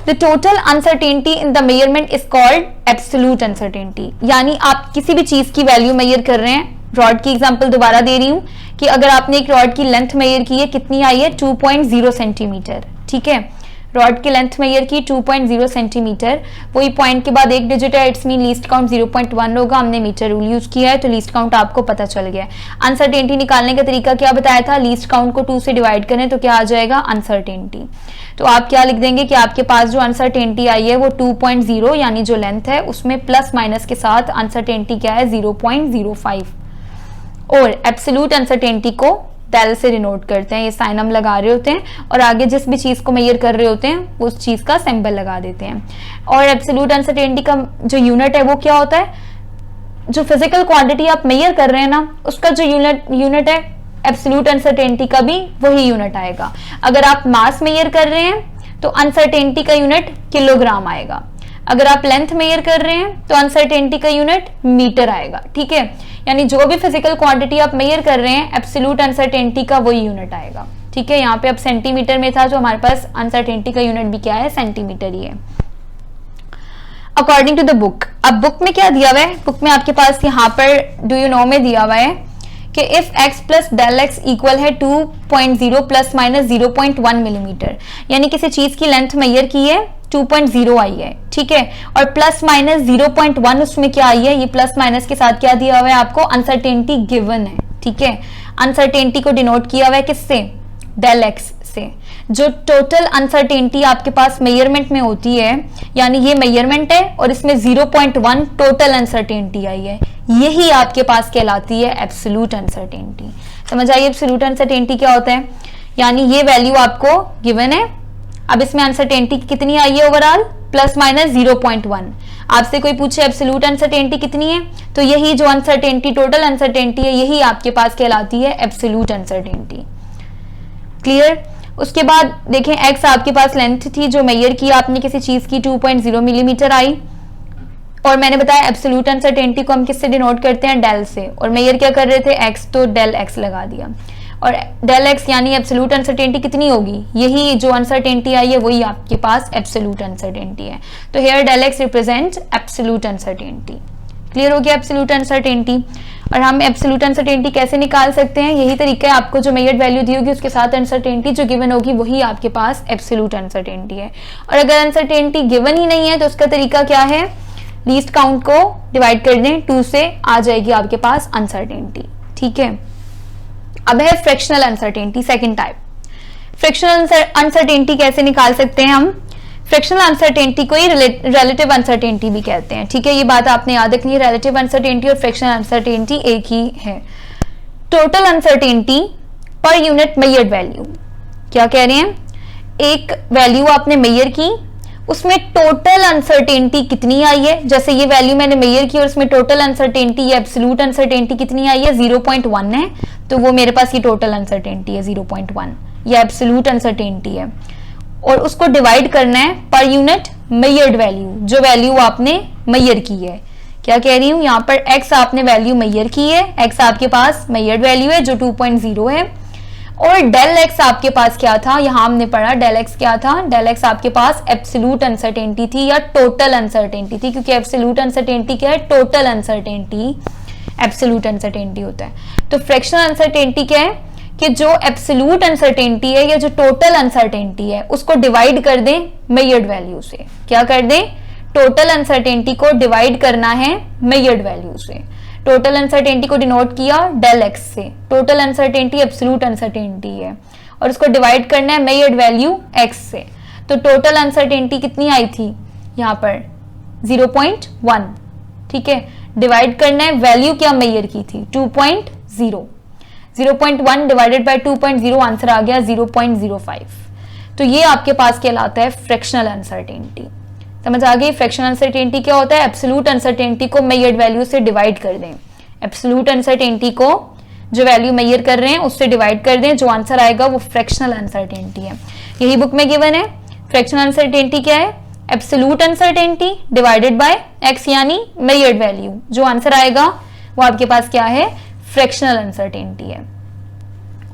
the total uncertainty in the measurement is called absolute uncertainty. यानी आप किसी भी चीज की वैल्यू मेजर कर रहे हैं, रॉड की एग्जांपल दोबारा दे रही हूं कि अगर आपने एक रॉड की लेंथ मेजर की है, कितनी आई है, 2.0 सेंटीमीटर। ठीक है, रॉड की लेंथ मेजर की 2.0 सेंटीमीटर, वही पॉइंट के बाद एक डिजिट है, इट्स मीन लीस्ट काउंट 0.1 होगा। हमने मीटर रूल यूज किया है तो लीस्ट काउंट आपको पता चल गया। अनसर्टेनिटी निकालने का तरीका क्या बताया था, लीस्ट काउंट को 2 से डिवाइड करें तो क्या आ जाएगा, अनसर्टेनिटी। तो आप क्या लिख देंगे कि आपके पास जो अनसर्टेनिटी आई है वो 2.0 यानी जो लेंथ है उसमें प्लस माइनस के साथ अनसर्टेनिटी क्या है, 0.05। और एब्सोल्यूट अनसर्टेनिटी को डेल से डिनोट करते हैं, ये साइन हम लगा रहे होते हैं और आगे जिस भी चीज को मेजर कर रहे होते हैं उस चीज का सिंबल लगा देते हैं। और एब्सोल्यूट अनसर्टेनिटी का जो यूनिट है वो क्या होता है, जो फिजिकल क्वांटिटी आप मेजर कर रहे हैं ना उसका जो यूनिट है, एब्सोल्यूट अनसर्टेनिटी का भी वही यूनिट आएगा। अगर आप मास मेजर कर रहे हैं तो अनसर्टेनिटी का यूनिट किलोग्राम आएगा। अगर आप लेंथ मेजर कर रहे हैं तो अनसर्टेनिटी का यूनिट मीटर आएगा। ठीक है, यानी जो भी फिजिकल क्वांटिटी आप मेजर कर रहे हैं एब्सोल्यूट अनसर्टेनिटी का वही यूनिट आएगा। ठीक है, यहाँ पे अब सेंटीमीटर में था, जो हमारे पास अनसर्टेनिटी का यूनिट भी क्या है, सेंटीमीटर ही है। अकॉर्डिंग टू द बुक, अब बुक में क्या दिया हुआ है, बुक में आपके पास यहाँ पर डू यू नो में दिया हुआ है कि if x plus del x equal है 2.0 प्लस माइनस 0.1 मिलीमीटर, यानी किसी चीज की लेंथ मेजर की है 2.0 आई है। ठीक है, और प्लस माइनस 0.1 उसमें क्या आई है, ये प्लस माइनस के साथ क्या दिया हुआ है आपको, अनसर्टेनिटी गिवन है। ठीक है, अनसर्टेनिटी को डिनोट किया हुआ है किससे, डेल एक्स से। जो टोटल अनसर्टेनिटी आपके पास मेजरमेंट में होती है, यानी ये मेजरमेंट है और इसमें 0.1 टोटल अनसर्टेनिटी आई है, यही आपके पास कहलाती है एब्सोल्यूट अनसर्टेनिटी। समझ आई एब्सोल्यूट अनसर्टेनिटी क्या होता है, यानी ये वैल्यू आपको गिवन है। अब इसमें अनसर्टेनिटी कितनी आई है ओवरऑल, प्लस माइनस 0.1। आपसे कोई पूछे एब्सोल्यूट अनसर्टेनिटी कितनी है, तो यही जो अनसर्टेनिटी टोटल अनसर्टेनिटी है यही आपके पास कहलाती है एब्सोल्यूट अनसर्टेनिटी। क्लियर। उसके बाद देखें एक्स आपके पास लेंथ थी जो मेजर की आपने किसी चीज की 2.0 मिलीमीटर आई, और मैंने बताया एब्सोल्यूट अनसर्टेनिटी को हम किससे डिनोट करते हैं, डेल से, और मेजर क्या कर रहे थे एक्स, तो डेल एक्स लगा दिया। और डेल एक्स यानी एब्सोल्यूट अनसर्टेनिटी कितनी होगी, यही जो अनसर्टेनिटी आई है वही आपके पास एब्सोल्यूट अनसर्टेनिटी है। तो here del x represent absolute uncertainty. Clear हो गया एब्सोल्यूट अनसर्टेनिटी। और हम एब्सोल्यूट अनसर्टेनिटी कैसे निकाल सकते हैं, यही तरीका है, आपको जो मेजर्ड वैल्यू दी होगी उसके साथ अनसर्टेनिटी जो गिवन होगी वही आपके पास एब्सोल्यूट अनसर्टेनिटी है। और अगर अनसर्टेनिटी गिवन ही नहीं है तो उसका तरीका क्या है, लीस्ट काउंट को डिवाइड कर दें 2 से, आ जाएगी आपके पास अनसर्टेनिटी। ठीक है। अब है fractional uncertainty, second type. Fractional uncertainty कैसे निकाल सकते हैं हम, फ्रैक्शनल अनसर्टेनिटी को ही रिलेटिव अनसर्टेनिटी भी कहते हैं। ठीक है, ये बात आपने याद रखनी है, रिलेटिव अनसर्टेनिटी और फ्रैक्शनल अनसर्टेनिटी एक ही है। Total uncertainty per unit measured value, क्या कह रहे हैं, एक वैल्यू आपने मेजर की, उसमें टोटल अनसर्टेनिटी कितनी आई है, जैसे ये वैल्यू मैंने मेजर की और उसमें टोटल अनसर्टेनिटी या एब्सोल्यूट अनसर्टेनिटी कितनी आई है, 0.1 है, तो वो मेरे पास ये टोटल अनसर्टेनिटी है 0.1 या एब्सोल्यूट अनसर्टेनिटी है। और उसको डिवाइड करना है पर यूनिट मेजर्ड वैल्यू, जो वैल्यू आपने मेजर की है। क्या कह रही हूं, यहाँ पर x आपने वैल्यू मेजर की है, x आपके पास मेजर्ड वैल्यू है जो 2.0 है, और डेल x आपके पास क्या था, यहां हमने पढ़ा डेल x क्या था, डेल x आपके पास एब्सोल्यूट अनसर्टेनिटी थी या टोटल अनसर्टेनिटी थी, क्योंकि एब्सोल्यूट अनसर्टेनिटी क्या है, टोटल अनसर्टेनिटी एब्सोल्यूट अनसर्टेनिटी होता है। तो फ्रैक्शनल अनसर्टेनिटी क्या है कि जो एब्सोल्यूट अनसर्टेनिटी है या जो टोटल अनसर्टेनिटी है उसको डिवाइड कर दें मेजर्ड वैल्यू से। क्या कर दें, टोटल अनसर्टेनिटी को डिवाइड करना है मेजर्ड वैल्यू से। टोटल अनसर्टेनिटी को डिनोट किया डेल एक्स से, टोटल अनसर्टेनिटी एब्सोल्यूट अनसर्टेनिटी है, और उसको डिवाइड करना है मेजर्ड वैल्यू एक्स से। तो टोटल अनसर्टेनिटी कितनी आई थी यहाँ पर 0.1। ठीक है, डिवाइड करना है वैल्यू क्या मेजर की थी 2.0, 0.1 डिवाइडेड बाय 2.0 आंसर आ गया 0.05। तो ये आपके पास कहलाता है फ्रैक्शनल अनसर्टेनिटी। समझ आ गई, फ्रैक्शनल अनसर्टेनिटी क्या होता है, एब्सोल्यूट अनसर्टेनिटी को मेजर्ड वैल्यू से डिवाइड कर दें, एब्सोल्यूट अनसर्टेनिटी को जो वैल्यू मेजर कर रहे हैं उससे डिवाइड कर दें, जो आंसर आएगा वो फ्रैक्शनल अनसर्टेनिटी है। यही बुक में गिवन है। फ्रैक्शनल अनसर्टेनिटी क्या है, absolute uncertainty divided bye x यानी मेजर्ड वैल्यू, जो आंसर आएगा वो आपके पास क्या है, फ्रैक्शनल अनसर्टेनिटी है।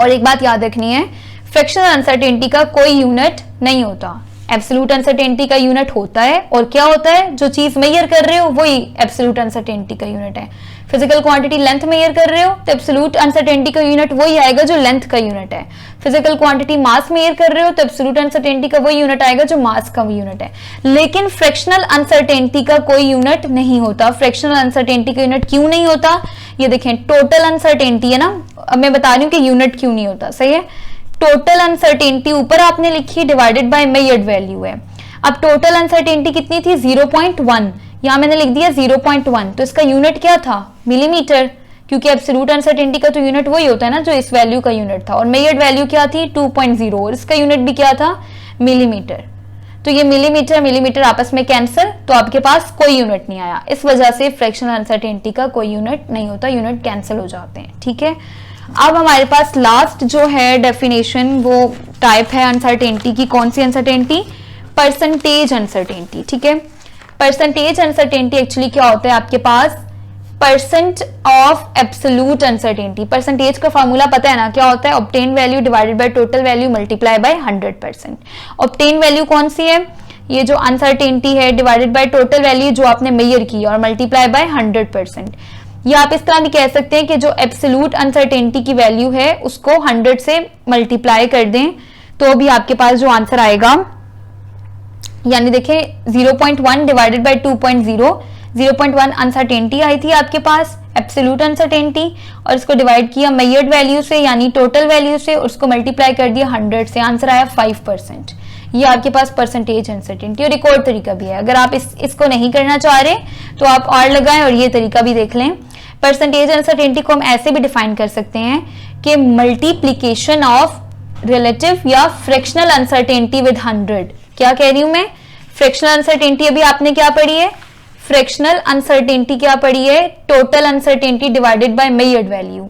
और एक बात याद रखनी है, फ्रैक्शनल अनसर्टेनिटी का कोई यूनिट नहीं होता, एब्सोल्यूट अनसर्टेनिटी का यूनिट होता है। और क्या होता है, जो चीज मेजर कर रहे हो वही एब्सोल्यूट अनसर्टेनिटी का यूनिट है। फिजिकल क्वांटिटी लेंथ मेजर कर रहे हो तो एब्सोल्यूट अनसर्टेनिटी का यूनिट वही आएगा जो लेंथ का यूनिट है। फिजिकल क्वांटिटी मास मेजर कर रहे हो तो एब्सोल्यूट अनसर्टेनिटी का वही यूनिट आएगा जो मास का यूनिट है। लेकिन फ्रैक्शनल अनसर्टेनिटी का कोई यूनिट नहीं होता। फ्रैक्शनल अनसर्टेनिटी का यूनिट क्यों नहीं होता, ये देखें, टोटल अनसर्टेनिटी है ना, अब मैं बता रही हूँ कि यूनिट क्यों नहीं होता। सही है, टोटल अनसर्टेनिटी ऊपर आपने लिखी डिवाइडेड बाय मेजर्ड वैल्यू है। अब टोटल अनसर्टेनिटी कितनी थी 0.1, यहां मैंने लिख दिया 0.1, तो इसका यूनिट क्या था, मिलीमीटर, क्योंकि एब्सोल्यूट अनसर्टेनिटी का तो यूनिट वही होता है ना जो इस वैल्यू का यूनिट था। और मेजर्ड वैल्यू क्या थी 2.0, और इसका यूनिट भी क्या था, मिलीमीटर। तो ये मिलीमीटर मिलीमीटर आपस में कैंसिल, तो आपके पास कोई यूनिट नहीं आया। इस वजह से फ्रैक्शनल अनसर्टेनिटी का कोई यूनिट नहीं होता, यूनिट कैंसिल हो जाते हैं। ठीक है, अब हमारे पास लास्ट जो है डेफिनेशन वो टाइप है अनसर्टेनिटी की। कौन सी अनसर्टेनिटी, परसेंटेज अनसर्टेनिटी। ठीक है, परसेंटेज अनसर्टेनिटी एक्चुअली क्या होता है आपके पास, percent of absolute uncertainty. Percentage का फॉर्मूला पता है ना, क्या होता है, obtain value divided by total value multiply by 100%। Obtain value कौन सी है, ये जो अनसर्टेनिटी है डिवाइडेड बाय टोटल वैल्यू जो आपने मेजर की और मल्टीप्लाई बाय 100%। या आप इस तरह भी कह सकते हैं कि जो एब्सोल्यूट अनसर्टेनिटी की वैल्यू है उसको 100 से मल्टीप्लाई कर दें, तो भी आपके पास जो आंसर आएगा, यानी देखें 0.1 डिवाइडेड बाय 2.0, 0.1 अनसर्टेनिटी आई थी आपके पास एब्सोल्यूट अनसर्टेनिटी, और इसको डिवाइड किया मेजर्ड वैल्यू से यानी टोटल वैल्यू से, उसको मल्टीप्लाई कर दिया 100 से, आंसर आया 5%। ये आपके पास परसेंटेज अनसर्टेनिटी। और एक और तरीका भी है, अगर आप इसको नहीं करना चाह रहे तो आप और लगाएं और ये तरीका भी देख लें। परसेंटेज अनसर्टेनिटी को हम ऐसे भी डिफाइन कर सकते हैं कि मल्टीप्लीकेशन ऑफ रिलेटिव या फ्रैक्शनल अनसर्टेनिटी विद 100। क्या कह रही हूं मैं? फ्रैक्शनल अनसर्टेनिटी अभी आपने क्या पढ़ी है? फ्रैक्शनल अनसर्टेनिटी क्या पढ़ी है? Total uncertainty divided by measured value.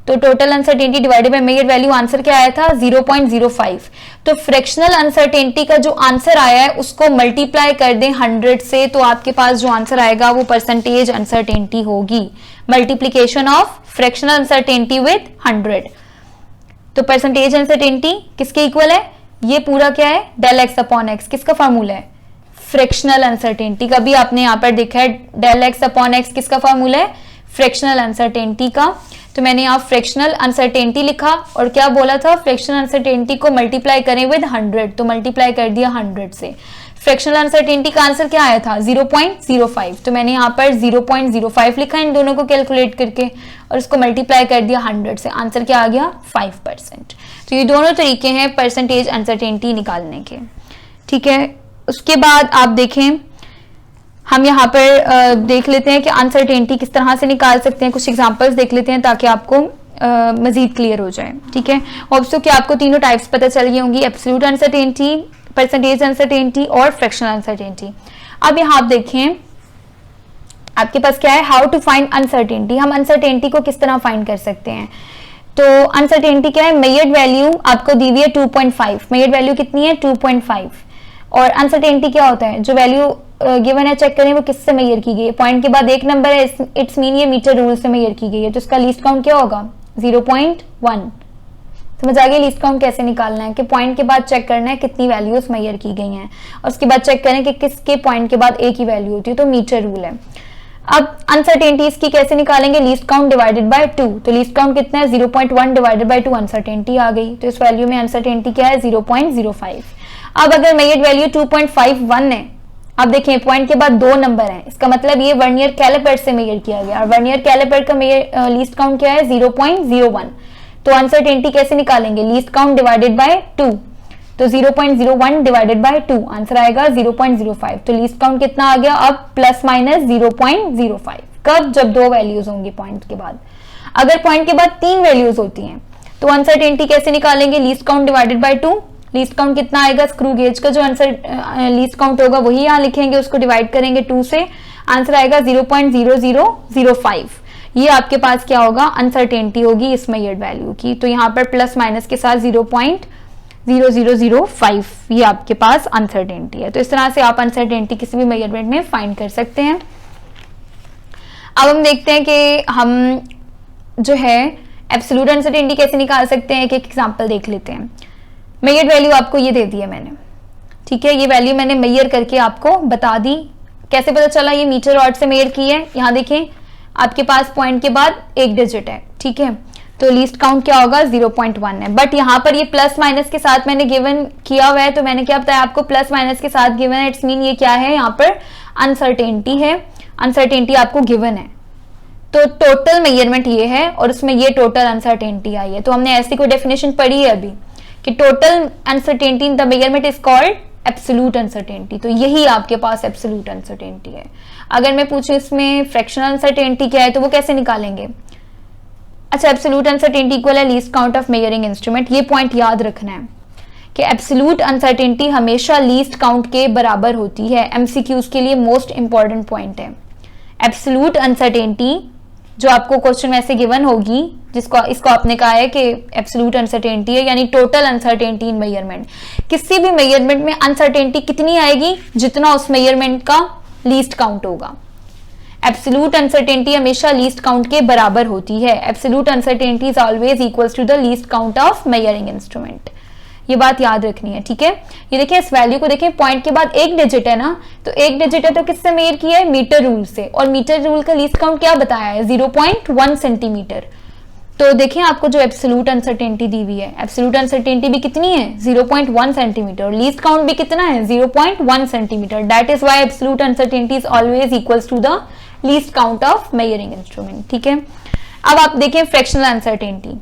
तो total uncertainty divided by measured value answer क्या आया था? 0.05। तो फ्रैक्शनल अनसर्टेनिटी का जो आंसर आया है उसको मल्टीप्लाई कर दें 100 से, तो आपके पास जो आंसर आएगा वो परसेंटेज अनसर्टेनिटी होगी। Multiplication of fractional uncertainty with 100। तो परसेंटेज अनसर्टेनिटी किसके इक्वल है? ये पूरा क्या है? Del x upon x. किसका फॉर्मूला है? फ्रैक्शनल अनसर्टेनिटी का। भी आपने यहां पर देखा है डेल एक्स अपॉन एक्स किसका फॉर्मूला है? फ्रैक्शनल अनसर्टेनिटी का। तो मैंने यहाँ फ्रैक्शनल अनसर्टेनिटी लिखा और क्या बोला था? फ्रैक्शनल अनसर्टेनिटी को मल्टीप्लाई करें विद 100, तो मल्टीप्लाई कर दिया 100 से। फ्रैक्शनल अनसर्टेनिटी का आंसर क्या आया था? 0.05। तो मैंने यहाँ पर 0.05 लिखा इन दोनों को कैलकुलेट करके और उसको मल्टीप्लाई कर दिया 100 से। आंसर क्या आ गया? 5%। तो ये दोनों तरीके हैं परसेंटेज अनसर्टेनिटी निकालने के। ठीक है, उसके बाद आप देखें, हम यहाँ पर देख लेते हैं कि अनसर्टेनिटी किस तरह से निकाल सकते हैं। कुछ एग्जांपल्स देख लेते हैं ताकि आपको मजीद क्लियर हो जाए। ठीक है, ऑब्सो कि आपको तीनों टाइप्स पता चल गई होंगी, एब्सोल्यूट अनसर्टेनिटी, परसेंटेज अनसर्टेनिटी और फ्रैक्शनल अनसर्टेनिटी। अब यहाँ आप देखें, आपके पास क्या है? How to find uncertainty. हम अनसर्टेनिटी को किस तरह फाइंड कर सकते हैं? तो अनसर्टेनिटी क्या है? मेजर्ड वैल्यू आपको दी हुई है 2.5। मेजर्ड वैल्यू कितनी है? 2.5। और अनसर्टेनिटी क्या होता है? जो वैल्यू गिवन है चेक करें वो किससे मेजर की गई है। पॉइंट के बाद एक नंबर है, इट्स मीन ये मीटर रूल से मेजर की गई है, तो इसका लीस्ट काउंट क्या होगा? 0.1। समझ आ गई लीस्ट काउंट कैसे निकालना है? कि पॉइंट के बाद चेक करना है कितनी वैल्यूज मेजर की गई हैं और उसके बाद चेक करें कि किसके पॉइंट के बाद एक ही वैल्यू होती है, तो मीटर रूल है। अब अनसर्टेनिटीज की कैसे निकालेंगे? Least count divided by 2। तो लीस्ट काउंट कितना है? 0.1 डिवाइडेड बाय 2। अनसर्टेनिटी आ गई, तो इस वैल्यू में अनसर्टेनिटी क्या है? 0.05। अब अगर मेजर्ड वैल्यू 2.51 है, अब देखें पॉइंट के बाद दो नंबर हैं, इसका मतलब ये वर्नियर कैलिपर से मेजर किया गया और वर्नियर कैलिपर का लीस्ट काउंट क्या है? 0.01। तो अनसर्टेनिटी कैसे निकालेंगे? Least count divided by 2। तो 0.01 डिवाइडेड बाय 2 आंसर आएगा 0.05। तो लीस्ट काउंट कितना आ गया? अब प्लस माइनस 0.05। कब? जब दो वैल्यूज होंगी पॉइंट के बाद। अगर पॉइंट के बाद तीन वैल्यूज होती हैं तो अनसर्टेनिटी कैसे निकालेंगे? Least count divided by 2। Least count कितना आएगा? स्क्रू गेज का जो आंसर लीस्ट काउंट होगा वही यहाँ लिखेंगे, उसको डिवाइड करेंगे 2 से, आंसर आएगा 0.0005। ये आपके पास क्या होगा? अनसर्टेनिटी होगी इस मेजर्ड वैल्यू की। तो यहाँ पर प्लस माइनस के साथ 0.0005 ये आपके पास अनसर्टेनिटी है। तो इस तरह से आप अनसर्टेनिटी किसी भी मेजरमेंट में फाइंड कर सकते हैं। अब हम देखते हैं कि हम जो है एब्सोल्यूट अनसर्टेनिटी कैसे निकाल सकते हैं। एक एग्जांपल देख लेते हैं। मेजर्ड वैल्यू आपको ये दे दी है मैंने, ठीक है, ये वैल्यू मैंने मेजर करके आपको बता दी। कैसे पता चला? ये मीटर रॉड से मेजर की है। यहाँ देखें आपके पास पॉइंट के बाद एक डिजिट है, ठीक है, तो लीस्ट काउंट क्या होगा? 0.1 है। बट यहाँ पर ये प्लस माइनस के साथ मैंने गिवन किया हुआ है, तो मैंने क्या बताया आपको? प्लस माइनस के साथ गिवन है, इट्स मीन ये क्या है? यहाँ पर अनसर्टेनिटी है। अनसर्टेनिटी आपको गिवन है, तो टोटल मेजरमेंट ये है और उसमें ये टोटल अनसर्टेनिटी आई है। तो हमने ऐसी कोई डेफिनेशन पढ़ी है अभी कि total uncertainty in the measurement is called absolute uncertainty. तो यही आपके पास एब्सोल्यूट अनसर्टेनिटी है। अगर मैं पूछूं इसमें फ्रैक्शनल अनसर्टेनिटी क्या है तो वो कैसे निकालेंगे? अच्छा, एब्सोल्यूट अनसर्टेनिटी इक्वल है least count of measuring instrument. ये पॉइंट याद रखना है कि एब्सोल्यूट अनसर्टेनिटी हमेशा लीस्ट काउंट के बराबर होती है। एमसीक्यूज के लिए मोस्ट इंपॉर्टेंट पॉइंट है। एब्सोल्यूट अनसर्टेनिटी जो आपको क्वेश्चन में ऐसे गिवन होगी, जिसको इसको आपने कहा है कि एब्सोल्यूट अनसर्टेनिटी है, यानी टोटल अनसर्टेनिटी इन मेजरमेंट। किसी भी मेजरमेंट में अनसर्टेनिटी कितनी आएगी? जितना उस मेजरमेंट का लीस्ट काउंट होगा। एब्सोल्यूट अनसर्टेनिटी हमेशा लीस्ट काउंट के बराबर होती है। Absolute uncertainty is always equals to the least count of measuring instrument. ये बात याद रखनी है, ठीक है। ये देखिए इस वैल्यू को देखें, पॉइंट के बाद एक डिजिट है ना, तो एक डिजिट है तो किससे मेजर किया है? मीटर रूल से। और मीटर रूल का लीस्ट काउंट क्या बताया है? 0.1 सेंटीमीटर। तो देखें आपको जो एब्सोल्यूट अनसर्टेनिटी दी हुई है, एब्सोल्यूट अनसर्टेनिटी भी कितनी है? 0.1 सेंटीमीटर। और लीस्ट काउंट भी कितना है? 0.1 centimetre. That is why absolute uncertainty is always equals to the least count of measuring instrument, ठीक है। अब आप देखें फ्रैक्शनल अनसर्टेनिटी।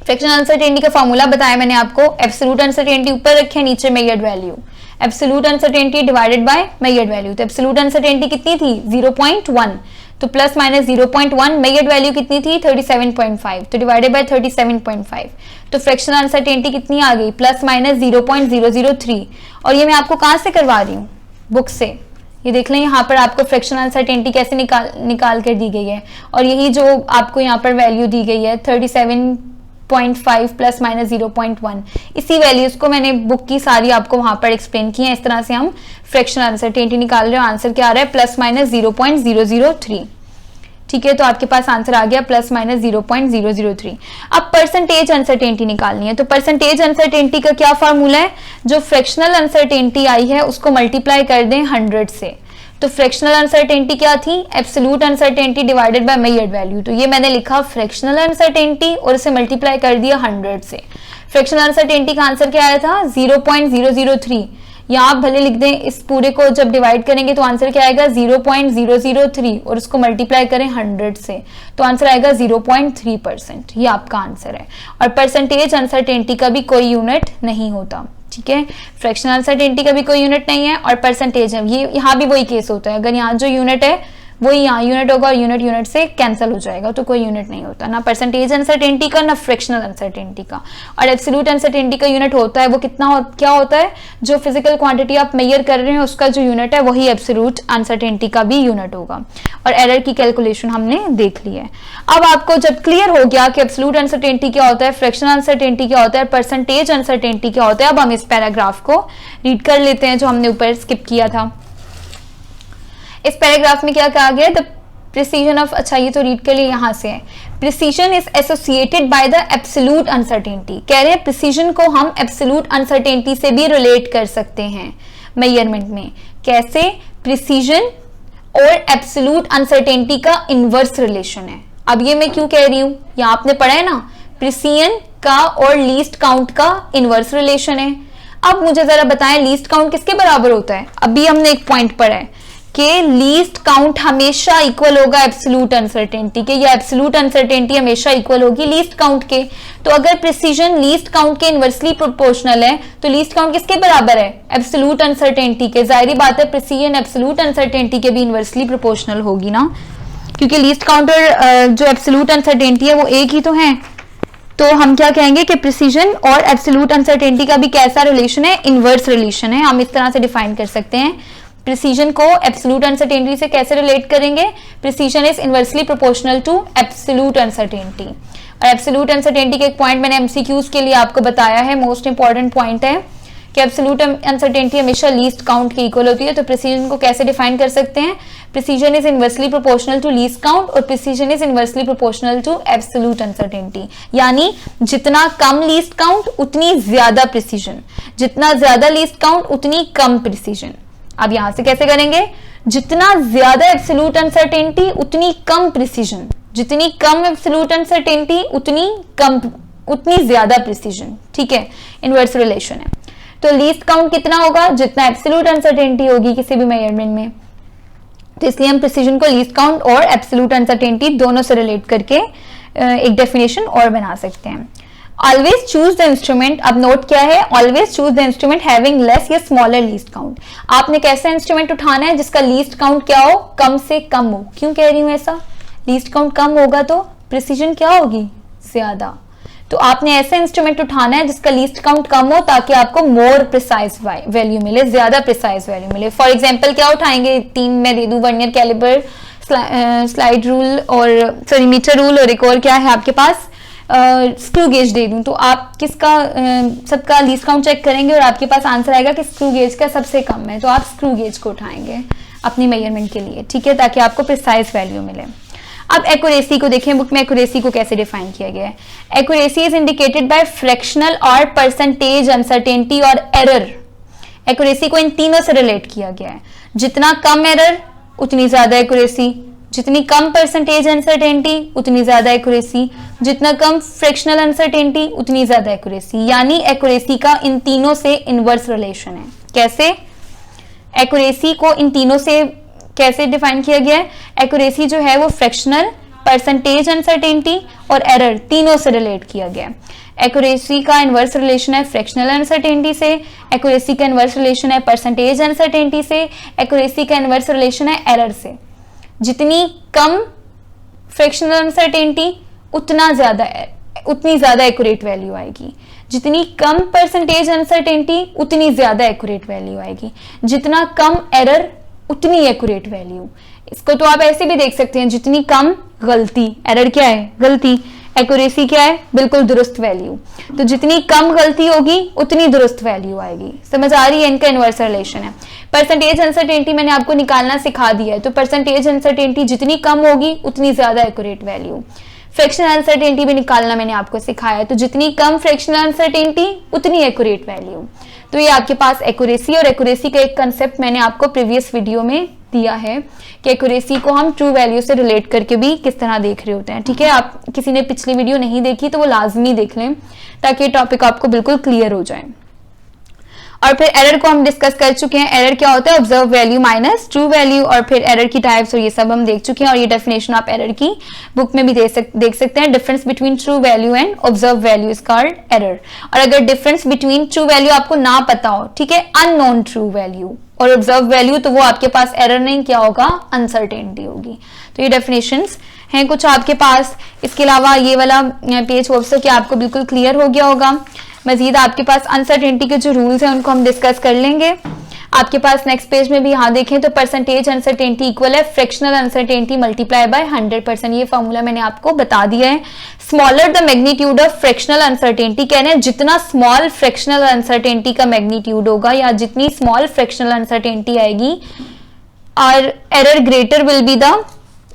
फ्रैक्शनल अनसर्टेनिटी का फॉर्मूला बताया मैंने आपको। एब्सोल्यूट अनसर्टेनिटी ऊपर रखे, नीचे measured value. Absolute uncertainty divided by measured value. तो एब्सोल्यूट अनसर्टेनिटी कितनी थी? 0.1। तो प्लस माइनस 0.1, मेजर्ड वैल्यू कितनी थी 37.5, तो डिवाइडेड बाय 37.5, तो फ्रैक्शनल अनसर्टेनिटी कितनी आ गई प्लस माइनस 0.003। और ये मैं आपको कहाँ से करवा रही हूँ, बुक से। ये देख लें यहाँ पर आपको फ्रैक्शनल अनसर्टेनिटी कैसे निकाल कर दी गई है, और यही जो आपको यहाँ पर वैल्यू दी गई है 37.5 प्लस माइनस 0.1, इसी वैल्यूज को मैंने बुक की सारी आपको वहां पर एक्सप्लेन की है। इस तरह से हम फ्रैक्शनल अनसर्टेनिटी निकाल रहे हैं। आंसर क्या आ रहा है प्लस माइनस 0.003। ठीक है, तो आपके पास आंसर आ गया प्लस माइनस 0.003। अब परसेंटेज अनसर्टेनिटी निकालनी है, तो परसेंटेज अनसर्टेनिटी का क्या फॉर्मूला है, जो फ्रैक्शनल अनसर्टेनिटी आई है उसको मल्टीप्लाई कर दें 100 से। तो फ्रैक्शनल अनसर्टेनिटी क्या थी, absolute uncertainty divided by measured value. तो ये मैंने लिखा फ्रैक्शनल अनसर्टेनिटी और इसे मल्टीप्लाई कर दिया 100 से। फ्रैक्शनल अनसर्टेनिटी का आंसर क्या आया था 0.003। या आप भले लिख दें, इस पूरे को जब डिवाइड करेंगे तो आंसर क्या आएगा 0.003 और उसको मल्टीप्लाई करें 100 से, तो आंसर आएगा 0.3%। ये आपका आंसर है। और परसेंटेज अनसर्टेनिटी का भी कोई यूनिट नहीं होता। ठीक है, फ्रैक्शनल अनसर्टेनिटी का भी कोई यूनिट नहीं है और परसेंटेज है, ये यहाँ भी वही केस होता है। अगर यहाँ जो यूनिट है वही यहाँ यूनिट होगा और यूनिट से कैंसिल हो जाएगा, तो कोई यूनिट नहीं होता, ना परसेंटेज अनसर्टेनिटी का ना फ्रैक्शनल अनसर्टेनिटी का। और एब्सोल्यूट अनसर्टेनिटी का यूनिट होता है वो क्या होता है, जो फिजिकल क्वांटिटी आप मेजर कर रहे हैं उसका जो यूनिट है वही एब्सोल्यूट अनसर्टेनिटी का भी यूनिट होगा। और एरर की कैलकुलेशन हमने देख ली है। अब आपको जब क्लियर हो गया कि एब्सोल्यूट अनसर्टेनिटी क्या होता है, फ्रैक्शनल अनसर्टेनिटी क्या होता है, परसेंटेज अनसर्टेनिटी क्या होता है, अब हम इस पैराग्राफ को रीड कर लेते हैं जो हमने ऊपर स्किप किया था। इस पैराग्राफ में क्या कहा गया, द प्रिसीजन ऑफ, अच्छा ये तो रीड कर लिए, यहां से है, precision is associated by the absolute uncertainty. कह रहे हैं प्रिसीजन को हम एब्सोल्यूट अनसर्टेनिटी से भी रिलेट कर सकते हैं मेजरमेंट में। कैसे, प्रिसीजन और एब्सोल्यूट अनसर्टेनिटी का इनवर्स रिलेशन है। अब ये मैं क्यों कह रही हूं, यहां आपने पढ़ा है ना, प्रिसीजन का और लीस्ट काउंट का इनवर्स रिलेशन है। अब मुझे जरा बताएं लीस्ट काउंट किसके बराबर होता है। अभी हमने एक पॉइंट पढ़ा है कि लीस्ट काउंट हमेशा इक्वल होगा एब्सोल्यूट अनसर्टेनिटी के, या एब्सोल्यूट अनसर्टेनिटी हमेशा इक्वल होगी लीस्ट काउंट के। तो अगर प्रिसीजन लीस्ट काउंट के इनवर्सली प्रोपोर्शनल है तो लीस्ट काउंट किसके बराबर है, एब्सोल्यूट अनसर्टेनिटी के। जाहिर बात है प्रिसीजन एब्सोल्यूट अनसर्टेनिटी के भी इनवर्सली प्रोपोर्शनल होगी ना, क्योंकि लीस्ट काउंट और जो एब्सोल्यूट अनसर्टेनिटी है वो एक ही तो है। तो हम क्या कहेंगे कि प्रिसीजन और एब्सोल्यूट अनसर्टेनिटी का भी कैसा रिलेशन है, इनवर्स रिलेशन है। हम इस तरह से डिफाइन कर सकते हैं। प्रिसीजन को एब्सोल्यूट अनसर्टेनिटी से कैसे रिलेट करेंगे, precision is inversely proportional to absolute uncertainty. और एब्सोल्यूट अनसर्टेनिटी के एक पॉइंट मैंने एमसीक्यूज के लिए आपको बताया है, मोस्ट इंपॉर्टेंट पॉइंट है कि एब्सोल्यूट अनसर्टेनिटी हमेशा लीस्ट काउंट के इक्वल होती है। तो प्रिसीजन को कैसे डिफाइन कर सकते हैं, precision is inversely proportional to least count और precision is inversely proportional to absolute uncertainty. यानी जितना कम लीस्ट काउंट उतनी ज्यादा प्रिसीजन, जितना ज्यादा लीस्ट काउंट उतनी कम प्रिसीजन। अब यहां से कैसे करेंगे, जितना ज्यादा एब्सोल्यूट अनसर्टेनिटी उतनी कम प्रिसीजन, जितनी कम एब्सोल्यूट अनसर्टेनिटी उतनी ज्यादा प्रिसीजन। ठीक है, इनवर्स रिलेशन है। तो लीस्ट काउंट कितना होगा, जितना एब्सोल्यूट अनसर्टेनिटी होगी किसी भी मेजरमेंट में। तो इसलिए हम प्रिसीजन को लीस्ट काउंट और एब्सोल्यूट अनसर्टेनिटी दोनों से रिलेट करके एक डेफिनेशन और बना सकते हैं। ऑलवेज चूज द इंस्ट्रूमेंट, अब नोट क्या है, always choose the instrument having less या स्मॉलर लीस्ट काउंट। आपने कैसा इंस्ट्रूमेंट उठाना है जिसका लीस्ट काउंट क्या हो, कम से कम हो। क्यों कह रही हूं ऐसा, लीस्ट काउंट कम होगा तो प्रिसीजन क्या होगी, ज्यादा। तो आपने ऐसा इंस्ट्रूमेंट उठाना है जिसका लीस्ट काउंट कम हो ताकि आपको मोर प्रिसाइज वैल्यू मिले, ज्यादा प्रिसाइज वैल्यू मिले। फॉर एग्जाम्पल क्या उठाएंगे, 3 मैं दे दूं, वर्नियर कैलिपर, स्लाइड रूल और सॉरी मीटर रूल, और एक और क्या है आपके पास, स्क्रू गेज दे दूं। तो आप किसका सबका लीस्ट काउंट चेक करेंगे और आपके पास आंसर आएगा कि स्क्रू गेज का सबसे कम है, तो आप स्क्रू गेज को उठाएंगे अपनी मेजरमेंट के लिए। ठीक है, ताकि आपको प्रिसाइज वैल्यू मिले। अब एक्यूरेसी को देखें, बुक में एक्यूरेसी को कैसे डिफाइन किया गया है। Accuracy is indicated by fractional और परसेंटेज अनसर्टेनिटी और एरर। एक्यूरेसी को इन तीनों से रिलेट किया गया है। जितना कम एरर उतनी ज्यादा एक्यूरेसी, जितनी कम परसेंटेज अनसर्टेनिटी उतनी ज्यादा एक्यूरेसी, जितना कम फ्रैक्शनल अनसर्टेनिटी उतनी ज्यादा एक्यूरेसी। यानी एक्यूरेसी का इन तीनों से इनवर्स रिलेशन है। कैसे, एक्यूरेसी को इन तीनों से कैसे डिफाइन किया गया है, एक्यूरेसी जो है वो फ्रैक्शनल, परसेंटेज अनसर्टेनिटी और एरर तीनों से रिलेट किया गया है। एक्यूरेसी का इनवर्स रिलेशन है फ्रैक्शनल अनसर्टेनिटी से, एक्यूरेसी का इनवर्स रिलेशन है परसेंटेज अनसर्टेनिटी से, एक्यूरेसी का इनवर्स रिलेशन है एरर से। जितनी कम फ्रैक्शनल अनसर्टेनिटी उतनी ज्यादा एक्यूरेट वैल्यू आएगी। जितनी कम परसेंटेज अनसर्टेनिटी उतनी ज्यादा एक्यूरेट वैल्यू आएगी। जितना कम एरर उतनी एक्यूरेट वैल्यू। इसको तो आप ऐसे भी देख सकते हैं, जितनी कम गलती, एरर क्या है? गलती, एक्यूरेसी क्या है? बिल्कुल दुरुस्त वैल्यू। तो जितनी कम गलती होगी उतनी दुरुस्त वैल्यू आएगी। समझ आ रही है? इनका इनवर्स रिलेशन है। परसेंटेज अनसर्टेनिटी मैंने आपको निकालना सिखा दिया है, तो परसेंटेज अनसर्टेनिटी जितनी कम होगी उतनी ज्यादा एक्यूरेट वैल्यू। फ्रैक्शनल अनसर्टेनिटी भी निकालना मैंने आपको सिखाया है, तो जितनी कम फ्रैक्शनल अनसर्टेनिटी उतनी एक्यूरेट वैल्यू। तो ये आपके पास एक्यूरेसी, और एक्यूरेसी का एक कंसेप्ट मैंने आपको प्रीवियस वीडियो में दिया है कि एक्यूरेसी को हम ट्रू वैल्यू से रिलेट करके भी किस तरह देख रहे होते हैं। ठीक है, आप किसी ने पिछली वीडियो नहीं देखी तो वो लाजमी देख लें, ताकि ये टॉपिक आपको बिल्कुल क्लियर हो जाए। और फिर एरर को हम डिस्कस कर चुके हैं। एरर क्या होता है? Observe value minus true value. और फिर एरर की टाइप्स और ये सब हम देख चुके हैं, और ये डेफिनेशन आप एरर की बुक में भी देख सकते हैं। Difference between true value and observe value is called error. और अगर डिफरेंस बिटवीन ट्रू वैल्यू आपको ना पता हो, ठीक है, अननोन ट्रू वैल्यू और ऑब्जर्व वैल्यू, तो वो आपके पास एरर नहीं, क्या होगा? अनसर्टेनिटी होगी। तो ये डेफिनेशंस हैं कुछ आपके पास। इसके अलावा ये वाला पेज होप सो कि आपको बिल्कुल क्लियर हो गया होगा। मजीद आपके पास अनसर्टेनिटी के जो रूल्स हैं उनको हम डिस्कस कर लेंगे। आपके पास नेक्स्ट पेज में भी यहाँ देखें तो परसेंटेज अनसर्टेनिटी इक्वल है फ्रैक्शनल अनसर्टेनिटी मल्टीप्लाई बाय 100%। ये फॉर्मूला मैंने आपको बता दिया है। Smaller the magnitude of fractional uncertainty, कह रहे हैं जितना स्मॉल फ्रैक्शनल अनसर्टेनिटी का मैग्नीट्यूड होगा या जितनी स्मॉल फ्रैक्शनल अनसर्टेनिटी आएगी, और error greater will be the,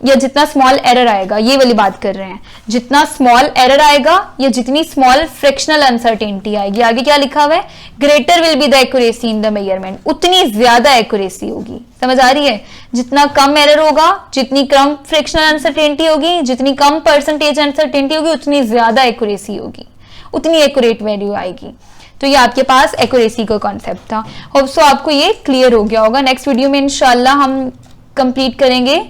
या जितना स्मॉल एरर आएगा, ये वाली बात कर रहे हैं, जितना स्मॉल एरर आएगा या जितनी स्मॉल फ्रैक्शनल अनसर्टेनिटी आएगी, आगे क्या लिखा हुआ है? Greater will be the accuracy in the measurement, उतनी ज्यादा एक्यूरेसी होगी। समझ आ रही है? जितना कम एरर होगा, जितनी कम फ्रैक्शनल अनसर्टेनिटी होगी, जितनी कम परसेंटेज अनसर्टेनिटी होगी, उतनी ज्यादा एक्यूरेसी होगी, उतनी एक्यूरेट वैल्यू आएगी। तो ये आपके पास एक्यूरेसी का कॉन्सेप्ट था। होप सो आपको ये क्लियर हो गया होगा। नेक्स्ट वीडियो में इंशाल्लाह हम कंप्लीट करेंगे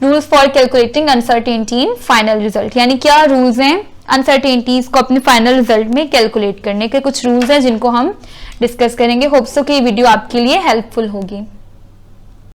rules for calculating uncertainty in final result, यानी क्या रूल्स हैं अनसर्टेनिटीज को अपने फाइनल रिजल्ट में कैलकुलेट करने के। कुछ रूल्स हैं जिनको हम डिस्कस करेंगे। होप सो कि ये वीडियो आपके लिए हेल्पफुल होगी।